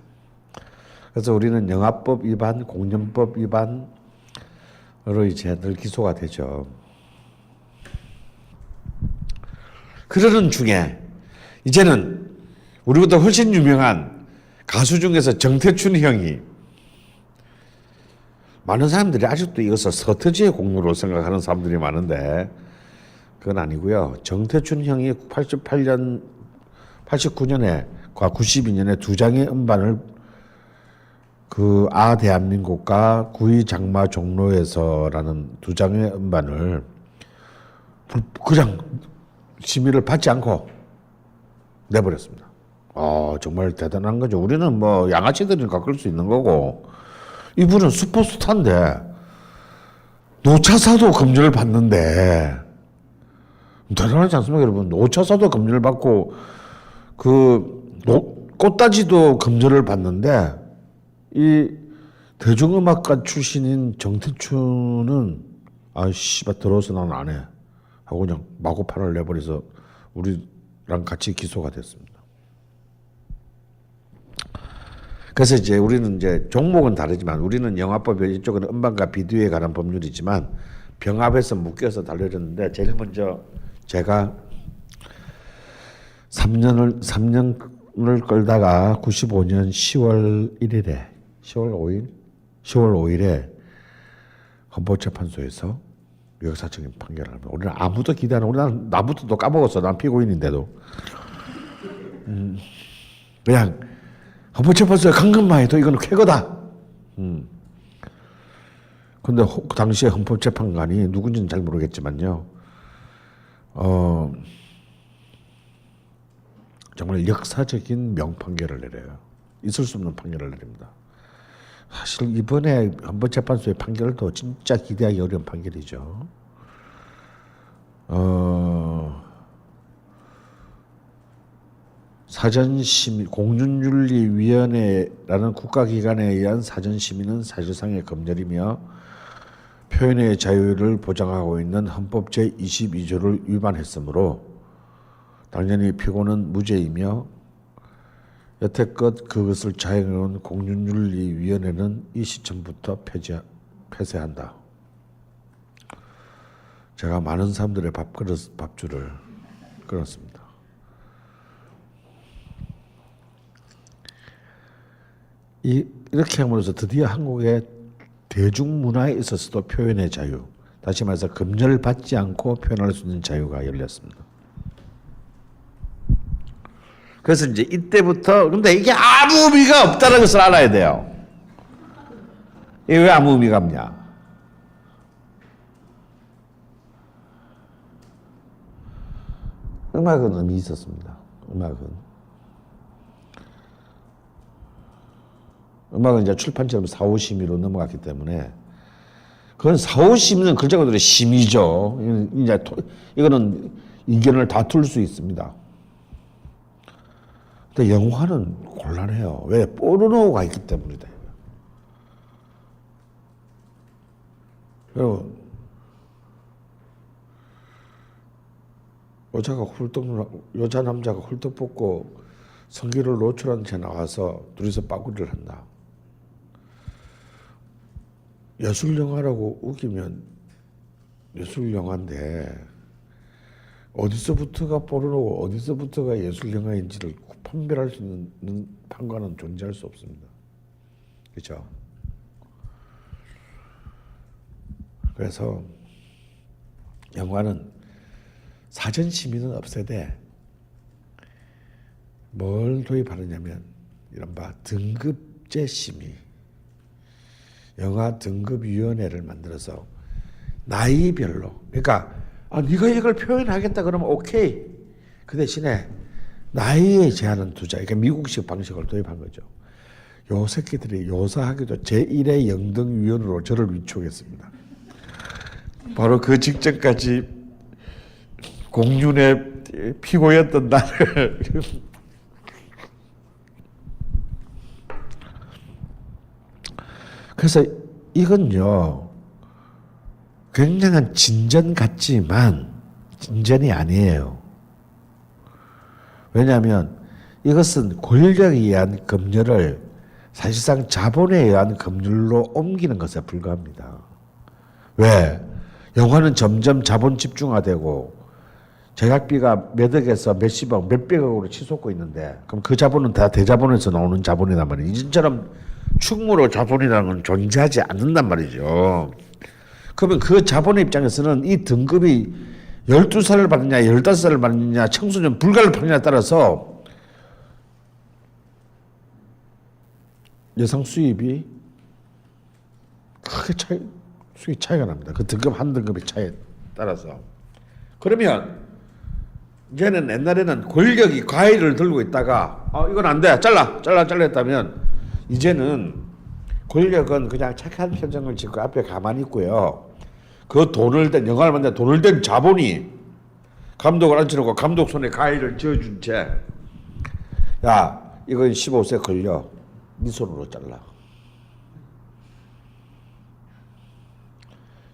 그래서 우리는 영화법 위반, 공연법 위반으로 이제 늘 기소가 되죠. 그러는 중에 이제는 우리보다 훨씬 유명한 가수 중에서 정태춘 형이 많은 사람들이 아직도 이것을 서태지의 공로로 생각하는 사람들이 많은데 그건 아니고요. 정태춘 형이 89년과 92년에 두 장의 음반을 그 대한민국과 구이 장마 종로에서라는 두 장의 음반을 그냥 심의를 받지 않고 내버렸습니다. 정말 대단한 거죠. 우리는 뭐 양아치들이니까 그럴 수 있는 거고 이분은 슈퍼스타인데 노차사도 검열을 받는데 대단하지 않습니까, 여러분? 노차사도 검열을 받고 꽃다지도 검열을 받는데 이 대중음악가 출신인 정태춘은 씨발 들어서 나는 안 해 하고 그냥 마구 판을 내버려서 우리랑 같이 기소가 됐습니다. 그래서 이제 우리는 이제 종목은 다르지만 우리는 영화법 이쪽은 음반과 비디오에 관한 법률이지만 병합해서 묶여서 달려졌는데 제일 먼저 제가 3년을 끌다가 95년 10월 1일에 10월 5일에 헌법재판소에서 역사적인 판결을 합니다. 우리는 아무도 기대하는 우리는 나부터 또 까먹었어. 난 피고인인데도 그냥 헌법재판소에 간 것만 해도 이거는 쾌거다. 근데 그 당시에 헌법재판관이 누군지는 잘 모르겠지만요. 정말 역사적인 명판결을 내려요. 있을 수 없는 판결을 내립니다. 사실 이번에 헌법재판소의 판결도 진짜 기대하기 어려운 판결이죠. 사전심의 공준윤리위원회라는 국가기관에 의한 사전심의는 사실상의 검열이며 표현의 자유를 보장하고 있는 헌법 제22조를 위반했으므로 당연히 피고는 무죄이며 여태껏 그것을 자행해온 공준윤리위원회는 이 시점부터 폐쇄한다. 제가 많은 사람들의 밥줄을 끊었습니다. 이렇게 함으로써 드디어 한국의 대중문화에 있어서도 표현의 자유, 다시 말해서 검열받지 않고 표현할 수 있는 자유가 열렸습니다. 그래서 이제 이때부터 근데 이게 아무 의미가 없다는 것을 알아야 돼요. 이게 왜 아무 의미가 없냐? 음악은 의미 있었습니다. 음악은 이제 출판처럼 사후심의로 넘어갔기 때문에 그건 사후심의는 글자 그대로 심의죠. 이거는 이견을 다툴 수 있습니다. 근데 영화는 곤란해요. 왜? 포르노가 있기 때문이다. 여러분, 여자 남자가 훌떡 벗고 성기를 노출한 채 나와서 둘이서 빠구리를 한다. 예술 영화라고 우기면 예술 영화인데 어디서부터가 포르노고 어디서부터가 예술 영화인지를 판별할 수 있는 판관은 존재할 수 없습니다. 그렇죠? 그래서 영화는 사전 심의는 없애되 뭘 도입하느냐면 이른바 등급제 심의, 영화 등급위원회를 만들어서 나이별로, 그러니까 네가 이걸 표현하겠다 그러면 오케이. 그 대신에 나이에 제한은 두자. 그러니까 미국식 방식을 도입한 거죠. 요 새끼들이 요사하기도 제1의 영등위원으로 저를 위촉했습니다. 바로 그 직전까지 공륜의 피고였던 나를 그래서 이건요 굉장한 진전 같지만 진전이 아니에요. 왜냐하면 이것은 권력에 의한 검열을 사실상 자본에 의한 검열로 옮기는 것에 불과합니다. 왜? 영화는 점점 자본 집중화되고 제작비가 몇 억에서 몇십억, 몇백억으로 치솟고 있는데 그럼 그 자본은 다 대자본에서 나오는 자본이란 말이에요. 이전처럼 충무로 자본이라는 건 존재하지 않는단 말이죠. 그러면 그 자본의 입장에서는 이 등급이 12살을 받느냐 15살을 받느냐 청소년 불가를 받느냐에 따라서 예상 수입이 크게 수익 차이가 납니다. 그 등급 한 등급의 차이에 따라서. 그러면 이제는 옛날에는 권력이 과일을 들고 있다가 이건 안 돼. 잘라 했다면 이제는 권력은 그냥 착한 표정을 짓고 앞에 가만히 있고요. 그 돈을 댄 영화를 만든 돈을 댄 자본이 감독을 앉혀놓고 감독 손에 가위를 쥐어준 채 야 이건 15세 걸려 네 손으로 잘라.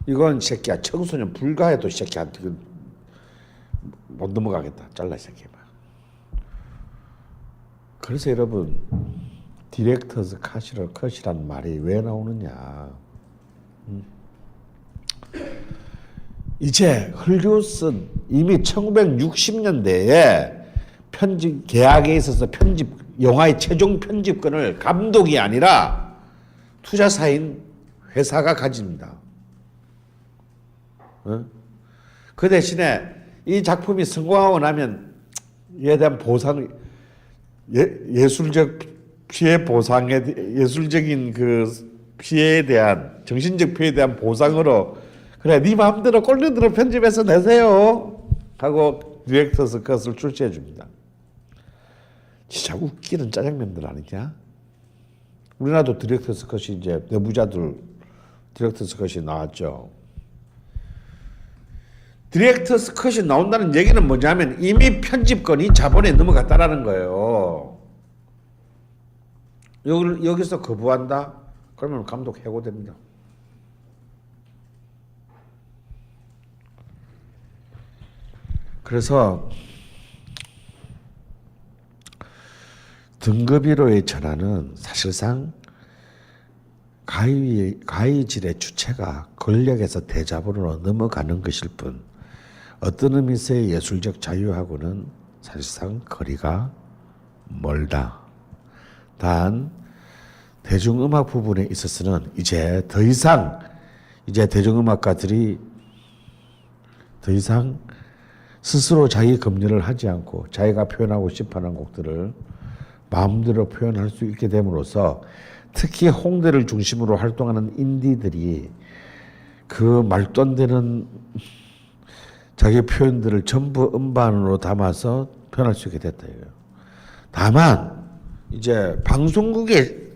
이건 새끼야 청소년 불가해도 새끼한테 못 넘어가겠다. 잘라 이 새끼야. 그래서 여러분 디렉터즈 컷이란 말이 왜 나오느냐. 이제 헐리우드는 이미 1960년대에 편집 계약에 있어서 영화의 최종 편집권을 감독이 아니라 투자사인 회사가 가집니다. 그 대신에 이 작품이 성공하고 나면 이에 대한 보상, 예술적 피해 보상에, 예술적인 그 피해에 대한, 정신적 피해에 대한 보상으로, 그래 네 마음대로 꼴리대로 편집해서 내세요 하고 디렉터스 컷을 출시해 줍니다. 진짜 웃기는 짜장면들 아니냐? 우리나라도 디렉터스 컷이 이제 내부자들 디렉터스 컷이 나왔죠. 디렉터스 컷이 나온다는 얘기는 뭐냐면 이미 편집권이 자본에 넘어갔다라는 거예요. 여기서 거부한다? 그러면 감독 해고됩니다. 그래서 등급위로의 전환은 사실상 가위질의 주체가 권력에서 대자본으로 넘어가는 것일 뿐 어떤 의미에서의 예술적 자유하고는 사실상 거리가 멀다. 단 대중음악 부분에 있어서는 이제 더 이상 대중음악가들이 더 이상 스스로 자기 검열을 하지 않고 자기가 표현하고 싶어하는 곡들을 마음대로 표현할 수 있게 됨으로써 특히 홍대를 중심으로 활동하는 인디들이 그 말도 안 되는 자기 표현들을 전부 음반으로 담아서 표현할 수 있게 됐다 이거예요. 다만 이제 방송국의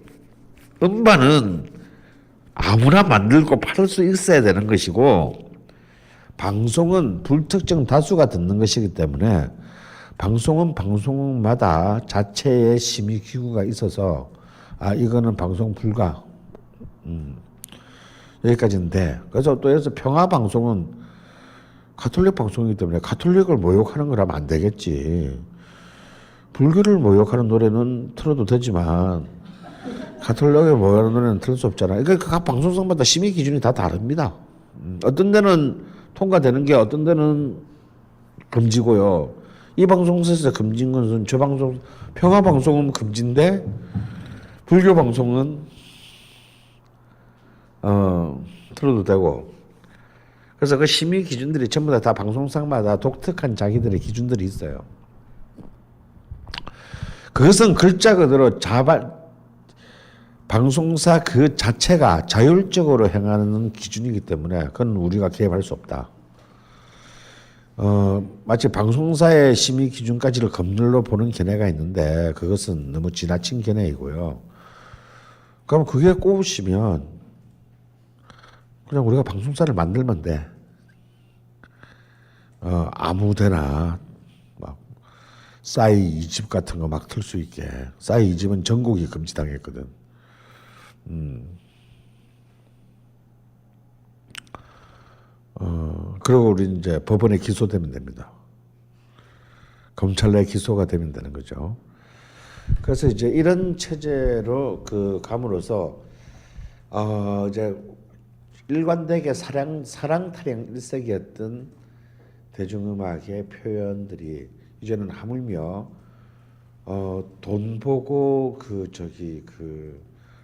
음반은 아무나 만들고 팔을 수 있어야 되는 것이고 방송은 불특정 다수가 듣는 것이기 때문에 방송은 방송마다 자체의 심의기구가 있어서 이거는 방송 불가 여기까지인데 그래서 또 여기서 평화방송은 가톨릭 방송이기 때문에 가톨릭을 모욕하는 거라면 안 되겠지. 불교를 모욕하는 노래는 틀어도 되지만 가톨릭을 모욕하는 노래는 틀 수 없잖아. 그러니까 각 방송사마다 심의 기준이 다 다릅니다. 어떤 데는 통과되는 게 어떤 데는 금지고요. 이 방송사에서 금지인 것은 저 방송 평화 방송은 금지인데 불교 방송은 틀어도 되고. 그래서 그 심의 기준들이 전부 다 방송사마다 독특한 자기들의 기준들이 있어요. 그것은 글자 그대로 방송사 그 자체가 자율적으로 행하는 기준이기 때문에 그건 우리가 개입할 수 없다. 마치 방송사의 심의 기준까지를 검열로 보는 견해가 있는데 그것은 너무 지나친 견해이고요. 그럼 그게 꼬우시면 그냥 우리가 방송사를 만들면 돼. 아무데나 막 싸이 2집 같은 거 막 틀 수 있게. 싸이 2집은 전곡이 금지당했거든. 그리고 우리 이제 법원에 기소되면 됩니다. 검찰 내 기소가 되면 되는 거죠. 그래서 이제 이런 체제로 감으로써 이제 일관되게 사랑 타령 일색이었던 대중음악의 표현들이 이제는 하물며 돈 보고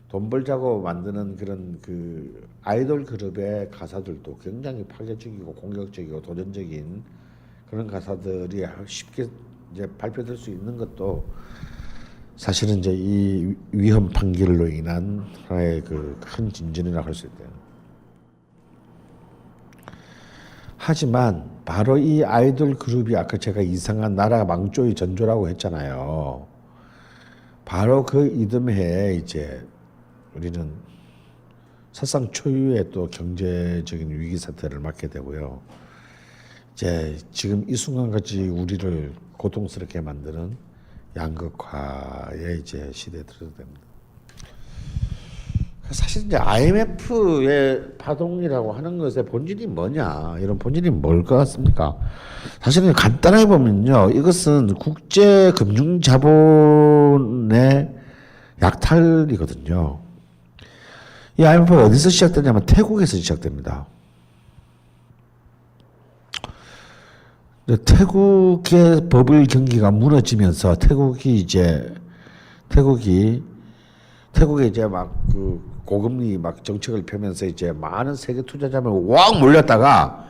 돈 벌자고 만드는 그런 아이돌 그룹의 가사들도 굉장히 파괴적이고 공격적이고 도전적인 그런 가사들이 쉽게 이제 발표될 수 있는 것도 사실은 이제 이 위헌 판결로 인한 하나의 큰 진전이라고 할 수 있대요. 하지만 바로 이 아이돌 그룹이 아까 제가 이상한 나라 망조의 전조라고 했잖아요. 바로 그 이듬해에 이제 우리는 사상 초유의 또 경제적인 위기 사태를 맞게 되고요. 이제 지금 이 순간까지 우리를 고통스럽게 만드는 양극화의 이제 시대에 들어서게 됩니다. 사실 이제 IMF의 파동이라고 하는 것의 본질이 뭐냐, 이런 본질이 뭘 것 같습니까? 사실은 간단하게 보면요, 이것은 국제 금융 자본의 약탈이거든요. 이 IMF가 어디서 시작되냐면 태국에서 시작됩니다. 태국의 법을 경기가 무너지면서 태국에 이제 막 그 고금리 막 정책을 펴면서 이제 많은 세계 투자자만 왕 몰렸다가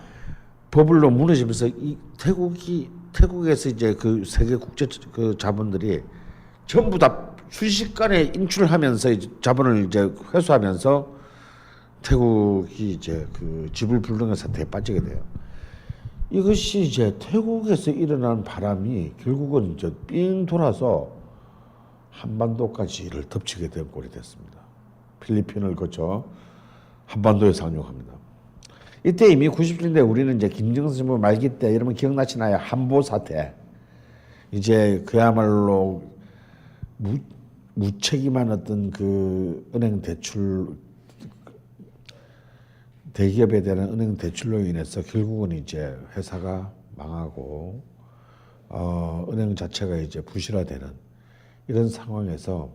버블로 무너지면서 이 태국에서 이제 그 세계 국제 그 자본들이 전부 다 순식간에 인출하면서 이제 자본을 이제 회수하면서 태국이 이제 그 지불불능의 상태에 빠지게 돼요. 이것이 이제 태국에서 일어난 바람이 결국은 이제 삥 돌아서 한반도까지를 덮치게 된 꼴이 됐습니다. 필리핀을 거쳐 한반도에 상륙합니다. 이때 이미 90년대 우리는 이제 김정은 정부 말기 때 여러분 기억나시나요? 한보 사태. 이제 그야말로 무책임한 어떤 그 은행 대출 대기업에 대한 은행 대출로 인해서 결국은 이제 회사가 망하고 은행 자체가 이제 부실화되는 이런 상황에서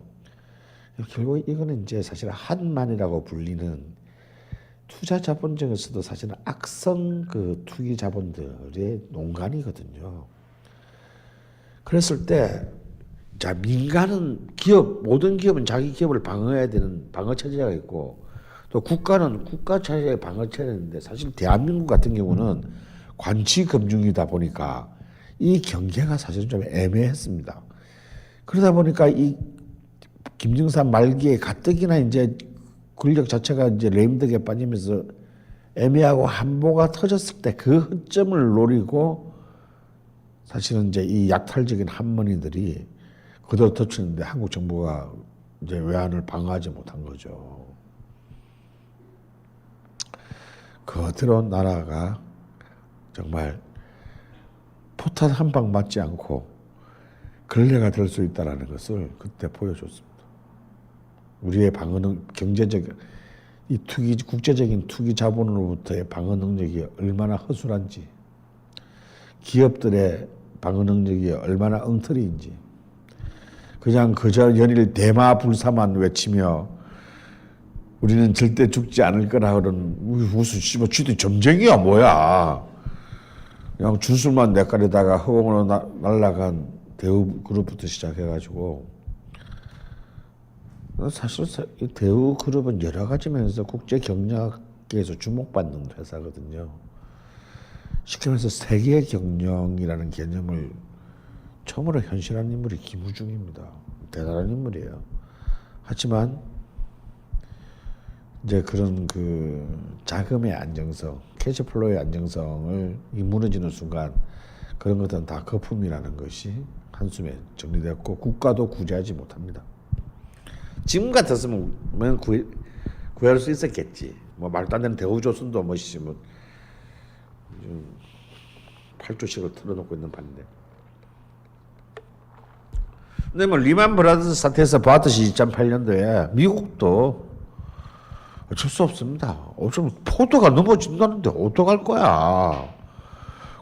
결국 이거는 이제 사실 한만이라고 불리는 투자 자본 중에서도 사실은 악성 그 투기 자본들의 농간이거든요. 그랬을 때 자 민간은 모든 기업은 자기 기업을 방어해야 되는 방어 체제가 있고 또 국가는 국가 차지의 방어 체제인데 사실 대한민국 같은 경우는 관치 금융이다 보니까 이 경계가 사실 좀 애매했습니다. 그러다 보니까 이 김정삼 말기에 가뜩이나 이제 권력 자체가 이제 레임덕에 빠지면서 애매하고 한보가 터졌을 때 그 허점을 노리고 사실은 이제 이 약탈적인 한머니들이 그대로 터치는데 한국 정부가 이제 외환을 방어하지 못한 거죠. 그대로 나라가 정말 포탄 한 방 맞지 않고 걸레가 될 수 있다는 것을 그때 보여줬습니다. 우리의 방어 경제적 이 국제적인 투기 자본으로부터의 방어 능력이 얼마나 허술한지, 기업들의 방어 능력이 얼마나 엉터리인지, 그냥 그저 연일 대마불사만 외치며 우리는 절대 죽지 않을 거라 그런 무슨 씨발 쥐도 점쟁이야 뭐야. 그냥 주술만 내깔에다가 허공으로 날아간 대우그룹부터 시작해가지고 사실 대우그룹은 여러 가지 면에서 국제 경영계에서 주목받는 회사거든요. 쉽게 말해서 세계 경영이라는 개념을 처음으로 현실한 인물이 김우중입니다. 대단한 인물이에요. 하지만 이제 그런 그 자금의 안정성, 캐시플로우의 안정성을 무너지는 순간 그런 것들은 다 거품이라는 것이 한숨에 정리되었고 국가도 구제하지 못합니다. 지금 같았으면 구할 수 있었겠지. 뭐 말도 안 되는 대우조선도 뭐 8조씩을 틀어놓고 있는 판인데. 근데 뭐 리만 브라더스 사태에서 봤듯이 2008년도에 미국도 어쩔 수 없습니다. 어쩌면 포도가 넘어진다는데 어떡할 거야.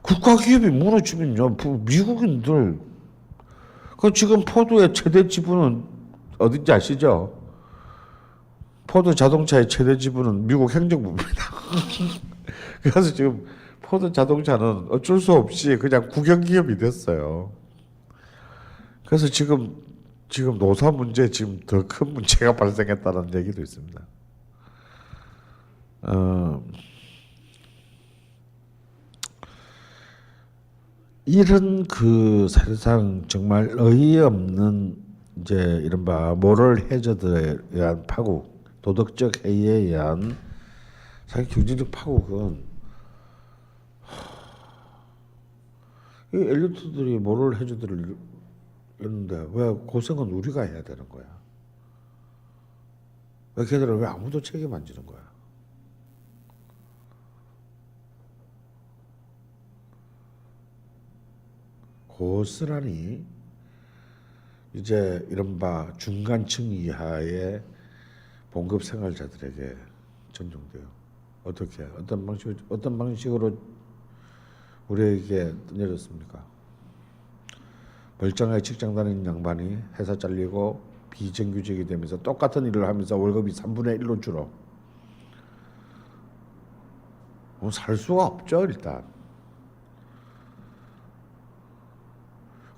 국가 기업이 무너지면요, 미국인들. 그 지금 포도의 최대 지분은 어딘지 아시죠? 포도 자동차의 최대 지분은 미국 행정부입니다. 그래서 지금 포도 자동차는 어쩔 수 없이 그냥 국영 기업이 됐어요. 그래서 지금 노사 문제 지금 더 큰 문제가 발생했다는 얘기도 있습니다. 이런 그 사실상 정말 어이없는 이제 이른바 모럴 해저드에 의한 파국, 도덕적 해이에 의한 사실 경제적 파국은 이 엘리트들이 모럴 해저드를 했는데 왜 고생은 우리가 해야 되는 거야? 왜 걔들은 왜 아무도 책임 안 지는 거야? 고스란히 이제 이른바 중간층 이하의 봉급 생활자들에게 전종돼요. 어떻게 어떤 방식으로 우리에게 내렸습니까? 멀쩡하게 직장 다니는 양반이 회사 잘리고 비정규직이 되면서 똑같은 일을 하면서 월급이 3분의 1로 줄어. 살 수가 없죠 일단.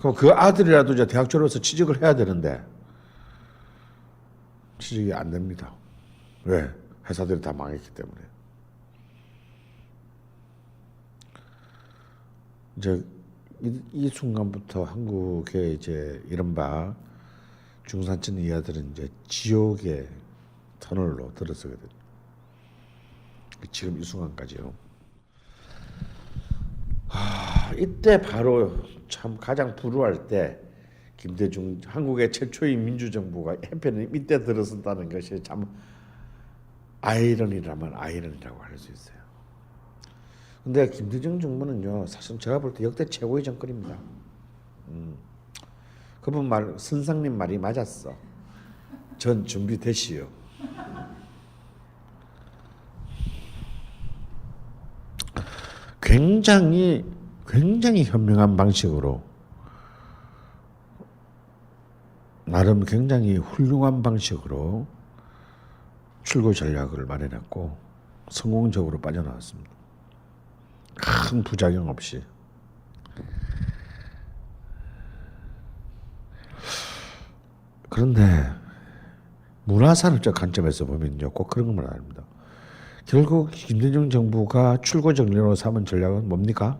그럼 그 아들이라도 이제 대학 졸업해서 취직을 해야 되는데 취직이 안 됩니다. 왜? 회사들이 다 망했기 때문에. 이제 이 순간부터 한국의 이제 이른바 중산층 이하들은 이제 지옥의 터널로 들어서게 됩니다. 지금 이 순간까지요. 이때 바로 참 가장 불우할 때 김대중 한국의 최초의 민주정부가 해편에 이때 들어선다는 것이 참 아이러니라면 아이러니라고 할 수 있어요. 근데 김대중 정부는요, 사실 제가 볼 때 역대 최고의 정권입니다. 그분 말, 선상님 말이 맞았어. 전 준비되시오. 굉장히 현명한 방식으로 나름 굉장히 훌륭한 방식으로 출구 전략을 마련했고 성공적으로 빠져나왔습니다. 큰 부작용 없이. 그런데 문화산업적 관점에서 보면요, 꼭 그런 것만 아닙니다. 결국 김대중 정부가 출구 정리로 삼은 전략은 뭡니까?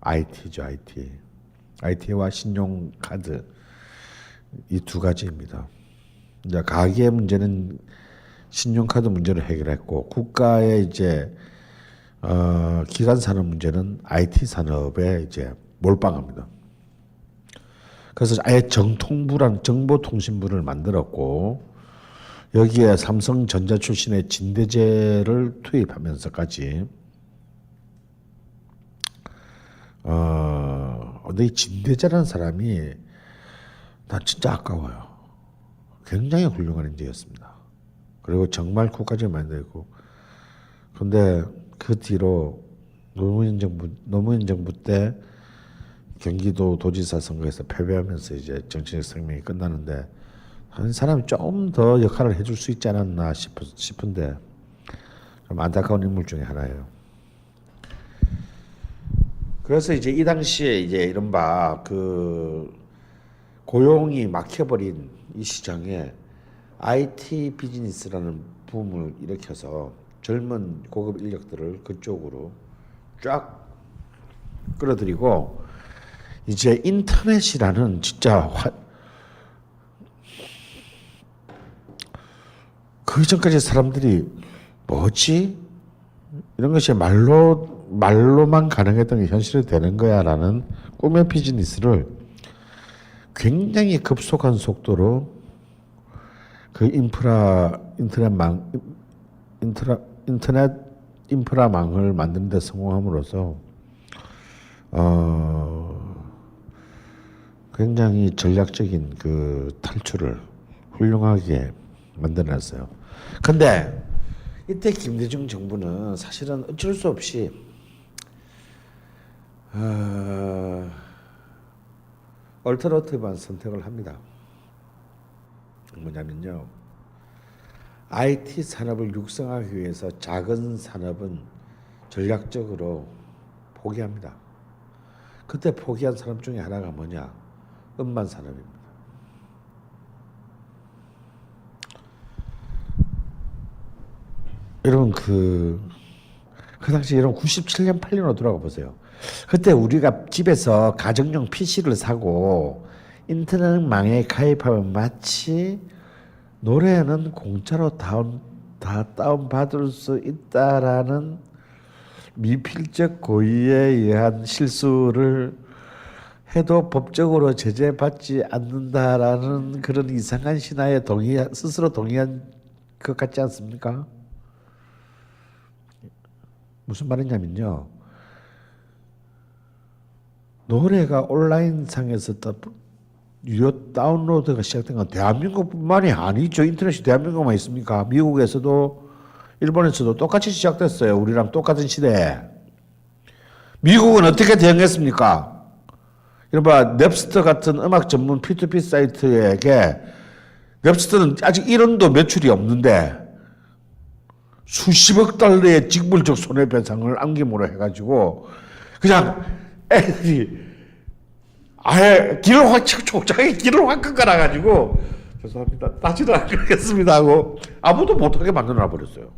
IT죠, IT. IT와 신용카드 이 두 가지입니다. 이제 가계의 문제는 신용카드 문제를 해결했고 국가의 이제 기관 산업 문제는 IT 산업에 이제 몰빵합니다. 그래서 아예 정통부란 정보통신부를 만들었고 여기에 삼성전자 출신의 진대재를 투입하면서까지 근데 이 진대재라는 사람이 난 진짜 아까워요. 굉장히 훌륭한 인재였습니다. 그리고 정말 국가적인 만들고 근데 그 뒤로 노무현 정부 때 경기도 도지사 선거에서 패배하면서 이제 정치적 생명이 끝나는데 한 사람이 좀 더 역할을 해줄 수 있지 않았나 싶은데 좀 안타까운 인물 중에 하나예요. 그래서 이제 이 당시에 이제 이른바 그 고용이 막혀버린 이 시장에 IT 비즈니스라는 붐을 일으켜서 젊은 고급 인력들을 그쪽으로 쫙 끌어들이고 이제 인터넷이라는 진짜 그 전까지 사람들이 뭐지? 이런 것이 말로만 가능했던 게 현실이 되는 거야라는 꿈의 비즈니스를 굉장히 급속한 속도로 그 인터넷 인프라망을 만드는 데 성공함으로써 굉장히 전략적인 그 탈출을 훌륭하게 만들어냈어요. 근데 이때 김대중 정부는 사실은 어쩔 수 없이 얼터너티브한 선택을 합니다. 뭐냐면요, IT 산업을 육성하기 위해서 작은 산업은 전략적으로 포기합니다. 그때 포기한 산업 중에 하나가 뭐냐? 음반 산업입니다. 여러분 그 당시 여러분 97년 8년으로 돌아가 보세요. 그때 우리가 집에서 가정용 PC를 사고 인터넷망에 가입하면 마치 노래는 공짜로 다운받을 수 있다라는 미필적 고의에 의한 실수를 해도 법적으로 제재받지 않는다라는 그런 이상한 신화에 스스로 동의한 것 같지 않습니까? 무슨 말이냐면요, 노래가 온라인상에서 유료 다운로드가 시작된 건 대한민국뿐만이 아니죠. 인터넷이 대한민국만 있습니까? 미국에서도 일본에서도 똑같이 시작됐어요. 우리랑 똑같은 시대에. 미국은 어떻게 대응했습니까? 이른바 넵스터 같은 음악 전문 P2P 사이트에게 넵스터는 아직 1원도 매출이 없는데 수십억 달러의 직물적 손해배상을 안김으로 해가지고 그냥 애들이 아예 길을 확 촉촉하게 길을 확 끊어놔가지고 죄송합니다. 다시는 안 그러겠습니다 하고 아무도 못하게 만들어놔 버렸어요.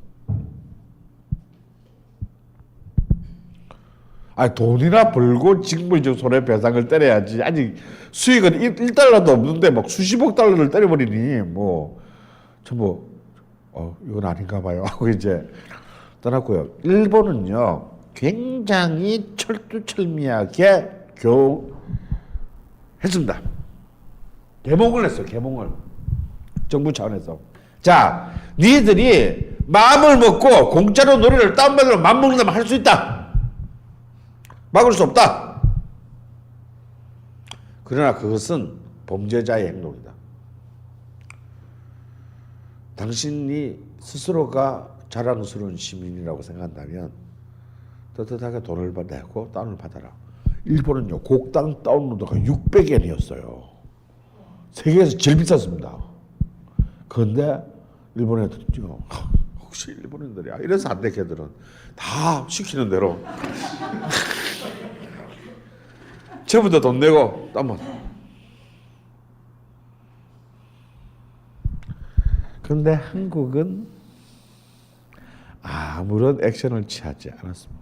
아 돈이나 벌고 직무적 손해배상을 때려야지. 아니 수익은 1달러도 없는데 막 수십억 달러를 때려버리니 뭐 전부 이건 아닌가 봐요 하고 이제 떠났고요. 일본은요 굉장히 철두철미하게 했습니다. 개몽을 했어요. 개몽을 정부 차원에서. 자, 니들이 마음을 먹고 공짜로 노래를 다운받으러 맘먹는다면 할 수 있다. 막을 수 없다. 그러나 그것은 범죄자의 행동이다. 당신이 스스로가 자랑스러운 시민이라고 생각한다면 떳떳하게 돈을 내고 다운을 받아라. 일본은요 곡당 다운로드가 600엔이었어요. 세계에서 제일 비쌌습니다. 그런데 일본 애들은요 혹시 일본인들이야 이래서 안 돼. 걔들은 다 시키는 대로 전부 다 돈 내고 다운. 그런데 한국은 아무런 액션을 취하지 않았습니다.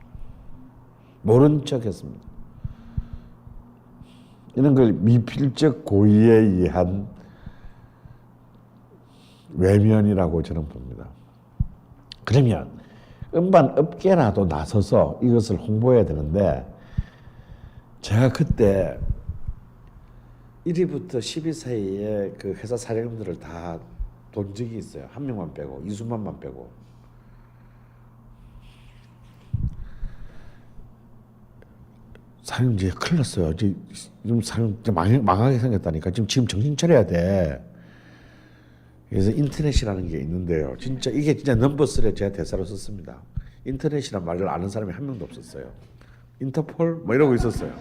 모른 척했습니다. 이런 걸 미필적 고의에 의한 외면이라고 저는 봅니다. 그러면 음반 업계라도 나서서 이것을 홍보해야 되는데 제가 그때 1위부터 10위 사이에 그 회사 사장님들을 다 본 적이 있어요. 한 명만 빼고 이수만만 빼고. 사장님 이제 큰일 났어요. 지금 사장님 망하게 생겼다니까. 지금 정신 차려야 돼. 그래서 인터넷이라는 게 있는데요. 진짜 이게 진짜 넘버3에 제가 대사로 썼습니다. 인터넷이란 말을 아는 사람이 한 명도 없었어요. 인터폴 뭐 이러고 있었어요.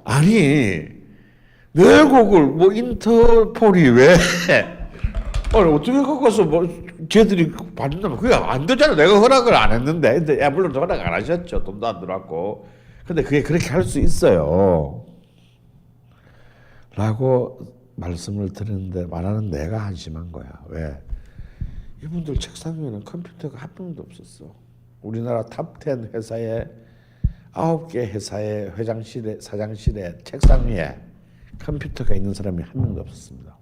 아니 내 곡을 뭐 인터폴이 왜 어떻게 갖고서 뭐 쟤들이 받는다면 그게 안 되잖아. 내가 허락을 안 했는데. 근데 물론 허락 안 하셨죠. 돈도 안 들어왔고. 근데 그게 그렇게 할 수 있어요 라고 말씀을 드렸는데 말하는 내가 한심한 거야. 왜? 이분들 책상 위에는 컴퓨터가 한 명도 없었어. 우리나라 탑10 회사에 9개 회사의 회장실에 사장실에 책상 위에 컴퓨터가 있는 사람이 한 명도 없었습니다.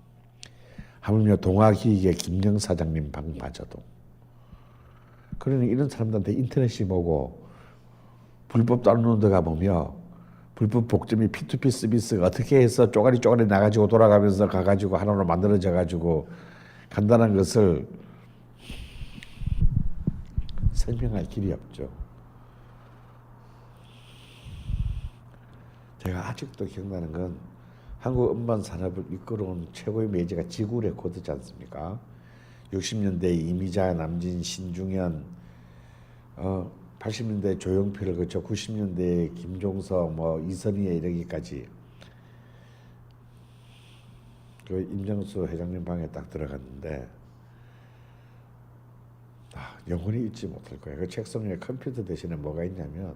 하물며 동아기획의 김영 사장님 방마저도. 그러니 이런 사람들한테 인터넷이 뭐고 불법 다운로드가 뭐며 불법 복제미 P2P 서비스가 어떻게 해서 쪼가리 나가지고 돌아가면서 가가지고 하나로 만들어져 가지고 간단한 것을 설명할 길이 없죠. 제가 아직도 기억나는 건 한국 음반 산업을 이끌어온 최고의 메이저가 지구 레코드지 않습니까? 60년대 이미자, 남진, 신중현, 80년대 조용필을 거쳐 90년대 김종석, 뭐 이선희에 이르기까지 그 임정수 회장님 방에 딱 들어갔는데 영원히 잊지 못할 거예요. 그 책상 위에 컴퓨터 대신에 뭐가 있냐면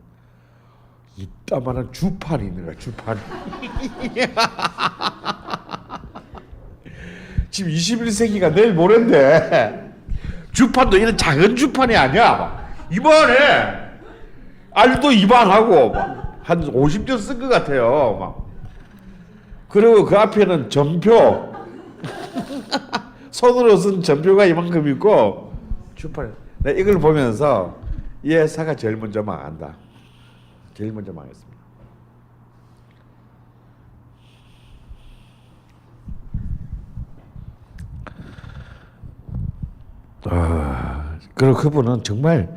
이따만한 주판이 있는 거야. 주판. 지금 21세기가 내일 모레인데 주판도 이런 작은 주판이 아니야. 이만해. 알도 이만하고 한 50년 쓴 것 같아요. 막. 그리고 그 앞에는 전표. 손으로 쓴 전표가 이만큼 있고 주판. 내가 이걸 보면서 이 회사가 제일 먼저 망한다. 제일 먼저 망했습니다. 그리고 그분은 정말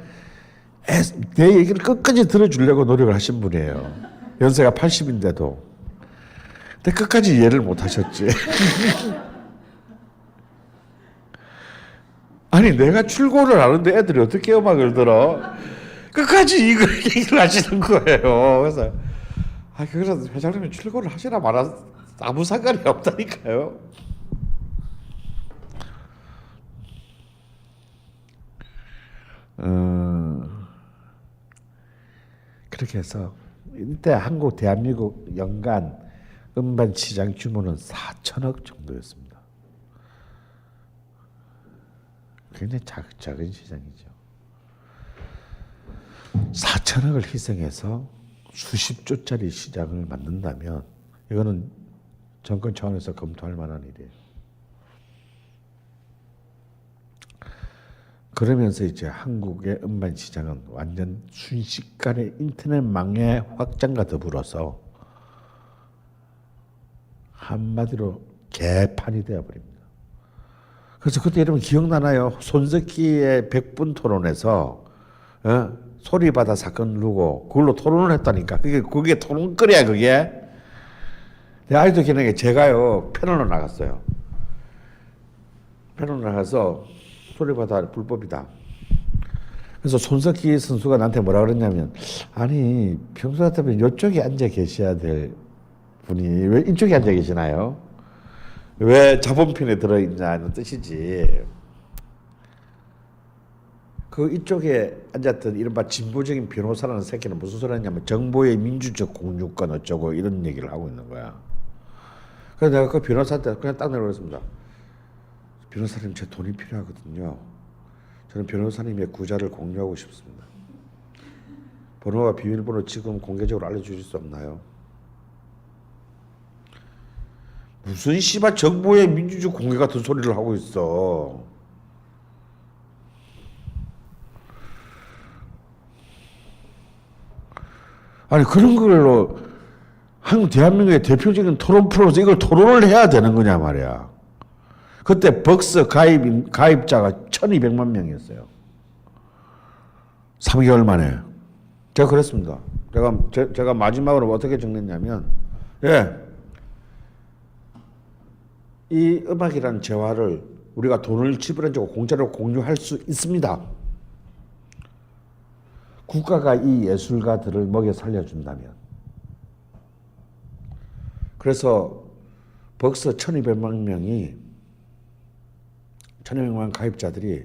내 얘기를 끝까지 들어주려고 노력을 하신 분이에요. 연세가 80인데도. 근데 끝까지 이해를 못 하셨지. 아니 내가 출고를 하는데 애들이 어떻게 음악을 들어? 끝까지 이걸 얘기를 하시는 거예요. 그래서 그래서 회장님이 출고를 하시나 마나 아무 상관이 없다니까요. 그렇게 해서 이때 한국 대한민국 연간 음반 시장 규모는 4천억 정도였습니다. 굉장히 작은 시장이죠. 4천억을 희생해서 수십조짜리 시장을 만든다면 이거는 정권 차원에서 검토할 만한 일이에요. 그러면서 이제 한국의 음반 시장은 완전 순식간에 인터넷망의 확장과 더불어서 한마디로 개판이 되어버립니다. 그래서 그때 여러분 기억나나요? 손석희의 100분 토론에서 소리바다 사건 누르고 그걸로 토론을 했다니까. 그게 토론거리야 그게. 내가 아직도 기억나게 제가요 패널로 나갔어요. 패널로 나가서 소리바다 불법이다. 그래서 손석희 선수가 나한테 뭐라 그랬냐면 아니 평소 같으면 이쪽에 앉아 계셔야 될 분이 왜 이쪽에 앉아 계시나요? 왜 자본편에 들어있냐는 뜻이지. 그 이쪽에 앉았던 이른바 진보적인 변호사라는 새끼는 무슨 소리 하냐면 정보의 민주적 공유권 어쩌고 이런 얘기를 하고 있는 거야. 그래서 내가 그 변호사한테 그냥 딱 내려버렸습니다. 변호사님 제 돈이 필요하거든요. 저는 변호사님의 구자를 공유하고 싶습니다. 번호와 비밀번호 지금 공개적으로 알려주실 수 없나요? 무슨 씨발 정보의 민주주의 공개 같은 소리를 하고 있어. 아니 그런 걸로 한국 대한민국의 대표적인 토론 프로로서 이걸 토론을 해야 되는 거냐 말이야. 그때 벅스 가입자가 1200만 명이었어요. 3개월 만에. 제가 그랬습니다. 제가 마지막으로 어떻게 정리했냐면 이 음악이라는 재화를 우리가 돈을 지불한 적고 공짜로 공유할 수 있습니다. 국가가 이 예술가들을 먹여 살려준다면. 그래서 벅스 1200만 가입자들이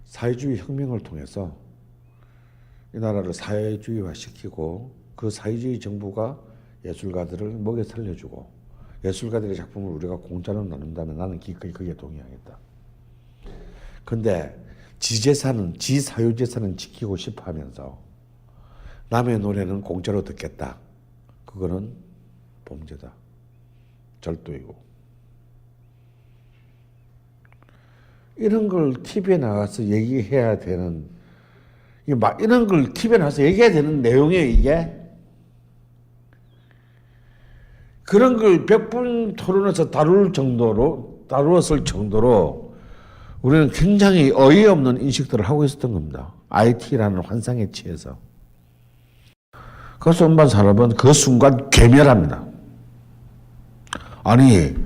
사회주의 혁명을 통해서 이 나라를 사회주의화 시키고 그 사회주의 정부가 예술가들을 먹여 살려주고 예술가들의 작품을 우리가 공짜로 나눈다면 나는 기꺼이 거기에 동의하겠다. 그런데 지 사유재산은 지키고 싶어 하면서 남의 노래는 공짜로 듣겠다. 그거는 범죄다. 절도이고. 이런 걸 TV에 나가서 얘기해야 되는, 이런 걸 TV에 나가서 얘기해야 되는 내용이에요, 이게. 그런 걸 100분 토론에서 다루었을 정도로 우리는 굉장히 어이없는 인식들을 하고 있었던 겁니다. IT라는 환상에 취해서. 그래서 음반 산업은 그 순간 괴멸합니다. 아니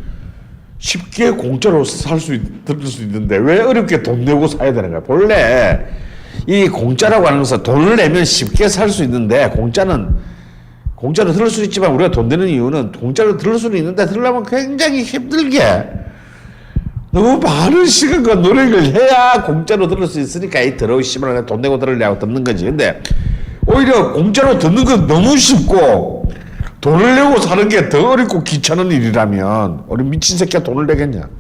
쉽게 공짜로 들을 수 있는데 왜 어렵게 돈 내고 사야 되는 거야. 본래 이 공짜라고 하는 것은 돈을 내면 쉽게 살 수 있는데 공짜로 들을 수 있지만 우리가 돈 내는 이유는 공짜로 들을 수는 있는데 들으려면 굉장히 힘들게 너무 많은 시간과 노력을 해야 공짜로 들을 수 있으니까 이 더러운 씨발 돈 내고 들으려고 듣는 거지. 근데 오히려 공짜로 듣는 건 너무 쉽고 돈을 내고 사는 게 더 어렵고 귀찮은 일이라면 우리 미친 새끼가 돈을 내겠냐.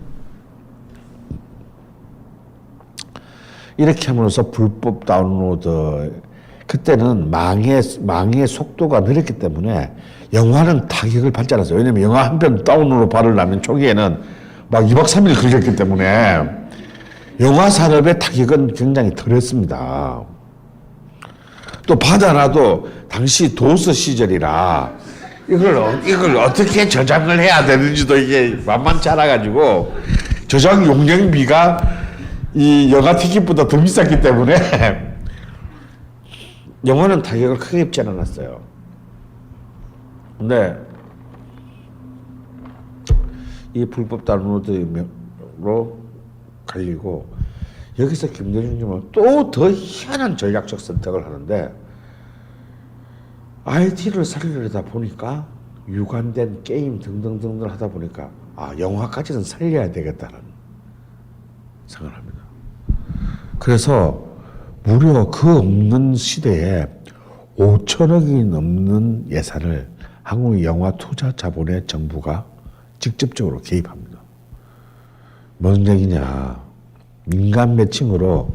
이렇게 함으로써 불법 다운로드, 그때는 망의 속도가 느렸기 때문에 영화는 타격을 받지 않았어요. 왜냐면 영화 한 편 다운로드 받으려면 초기에는 막 2박 3일 걸렸기 때문에 영화 산업의 타격은 굉장히 덜했습니다. 또 받아놔도 당시 도스 시절이라 이걸 어떻게 저장을 해야 되는지도 이게 만만치 않아가지고 저장 용량비가 이 영화 티켓보다 더 비쌌기 때문에 영화는 타격을 크게 입지 않았어요. 근데 이 불법 다운로드로 걸리고 여기서 김대중 정부는 또 더 희한한 전략적 선택을 하는데 IT를 살리려다 보니까 유관된 게임 등등등을 하다 보니까 영화까지는 살려야 되겠다는 생각을 합니다. 그래서 무려 그 없는 시대에 5천억이 넘는 예산을 한국 영화 투자 자본의 정부가 직접적으로 개입합니다. 뭔 얘기냐? 민간 매칭으로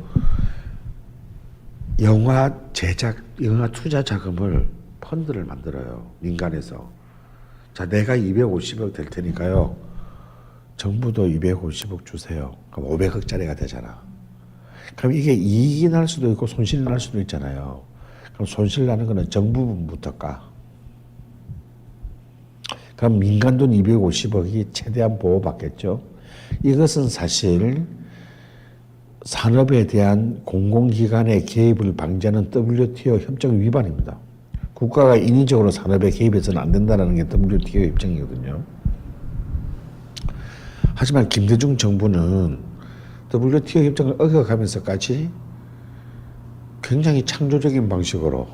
영화 제작, 영화 투자 자금을 펀드를 만들어요. 민간에서. 자, 내가 250억 될 테니까요. 정부도 250억 주세요. 그럼 500억짜리가 되잖아. 그럼 이게 이익이 날 수도 있고 손실이 날 수도 있잖아요. 그럼 손실 나는 거는 정부분부터 까. 그럼 민간 돈 250억이 최대한 보호받겠죠. 이것은 사실 산업에 대한 공공기관의 개입을 방지하는 WTO 협정 위반입니다. 국가가 인위적으로 산업에 개입해서는 안 된다는 게 WTO 협정이거든요. 하지만 김대중 정부는 WTO 협정을 어겨가면서까지 굉장히 창조적인 방식으로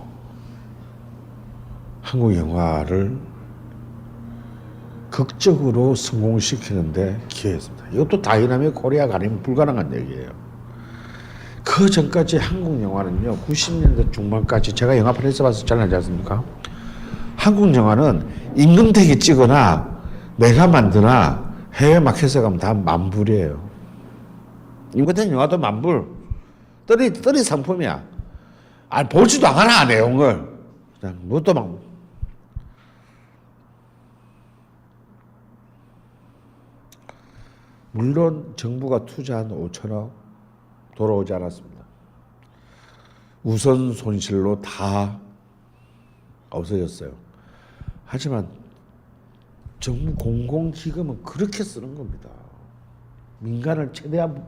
한국 영화를 극적으로 성공시키는데 기여했습니다. 이것도 다이나믹 코리아가 아니면 불가능한 얘기예요. 그 전까지 한국 영화는요, 90년대 중반까지 제가 영화판에서 봐서 잘 알지 않습니까? 한국 영화는 임금택이 찍거나 내가 만드나 해외 마켓에 가면 다 만불이에요. 임금택 영화도 만불. 떨이 상품이야. 아니, 보지도 않아, 내용을. 그냥 뭣도 막. 물론 정부가 투자한 5천억 돌아오지 않았습니다. 우선 손실로 다 없어졌어요. 하지만 정부 공공기금은 그렇게 쓰는 겁니다. 민간을 최대한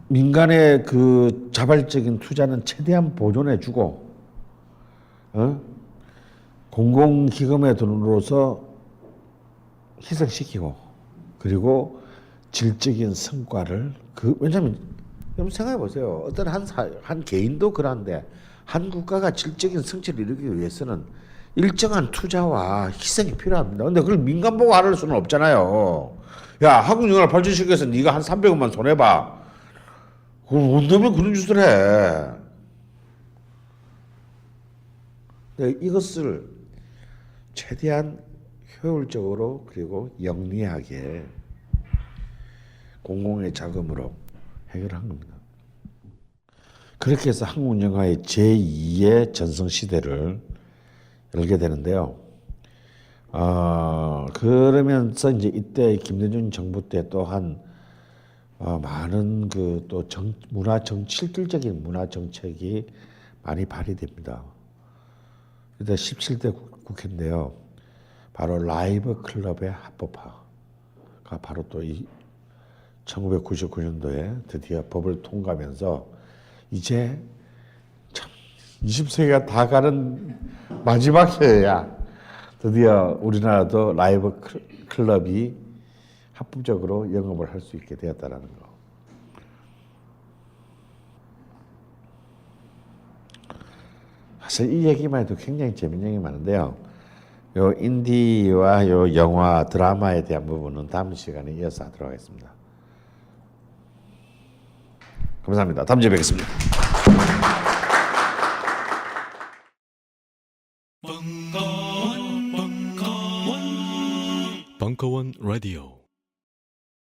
민간의 그 자발적인 투자는 최대한 보존해주고, 공공기금의 돈으로서 희생시키고, 그리고 질적인 성과를 왜냐하면 여러분 생각해 보세요. 어떤 한 개인도 그런데 한 국가가 질적인 성취를 이루기 위해서는 일정한 투자와 희생이 필요합니다. 근데 그걸 민간 보고 할 수는 없잖아요. 야, 한국 영화를 발전시키기 위해서 네가 한 300억만 손해봐. 그럼 원하면 그런 짓을 해. 근데 이것을 최대한 효율적으로 그리고 영리하게 공공의 자금으로 해결한 겁니다. 그렇게 해서 한국 영화의 제2의 전성시대를 열게 되는데요. 그러면서 이제 이때 김대중 정부 때 또한 많은 그 또 실질적인 문화 정책이 많이 발휘됩니다. 그때 17대 국회인데요. 바로 라이브 클럽의 합법화가 바로 또 이 1999년도에 드디어 법을 통과하면서 이제 참 20세기가 다 가는 마지막 해야 드디어 우리나라도 라이브 클럽이 합법적으로 영업을 할 수 있게 되었다는 거. 사실 이 얘기만 해도 굉장히 재밌는 얘기 많은데요. 요 인디와 요 영화 드라마에 대한 부분은 다음 시간에 이어서 하도록 하겠습니다. 감사합니다. 다음 주에 뵙겠습니다.
벙커원 라디오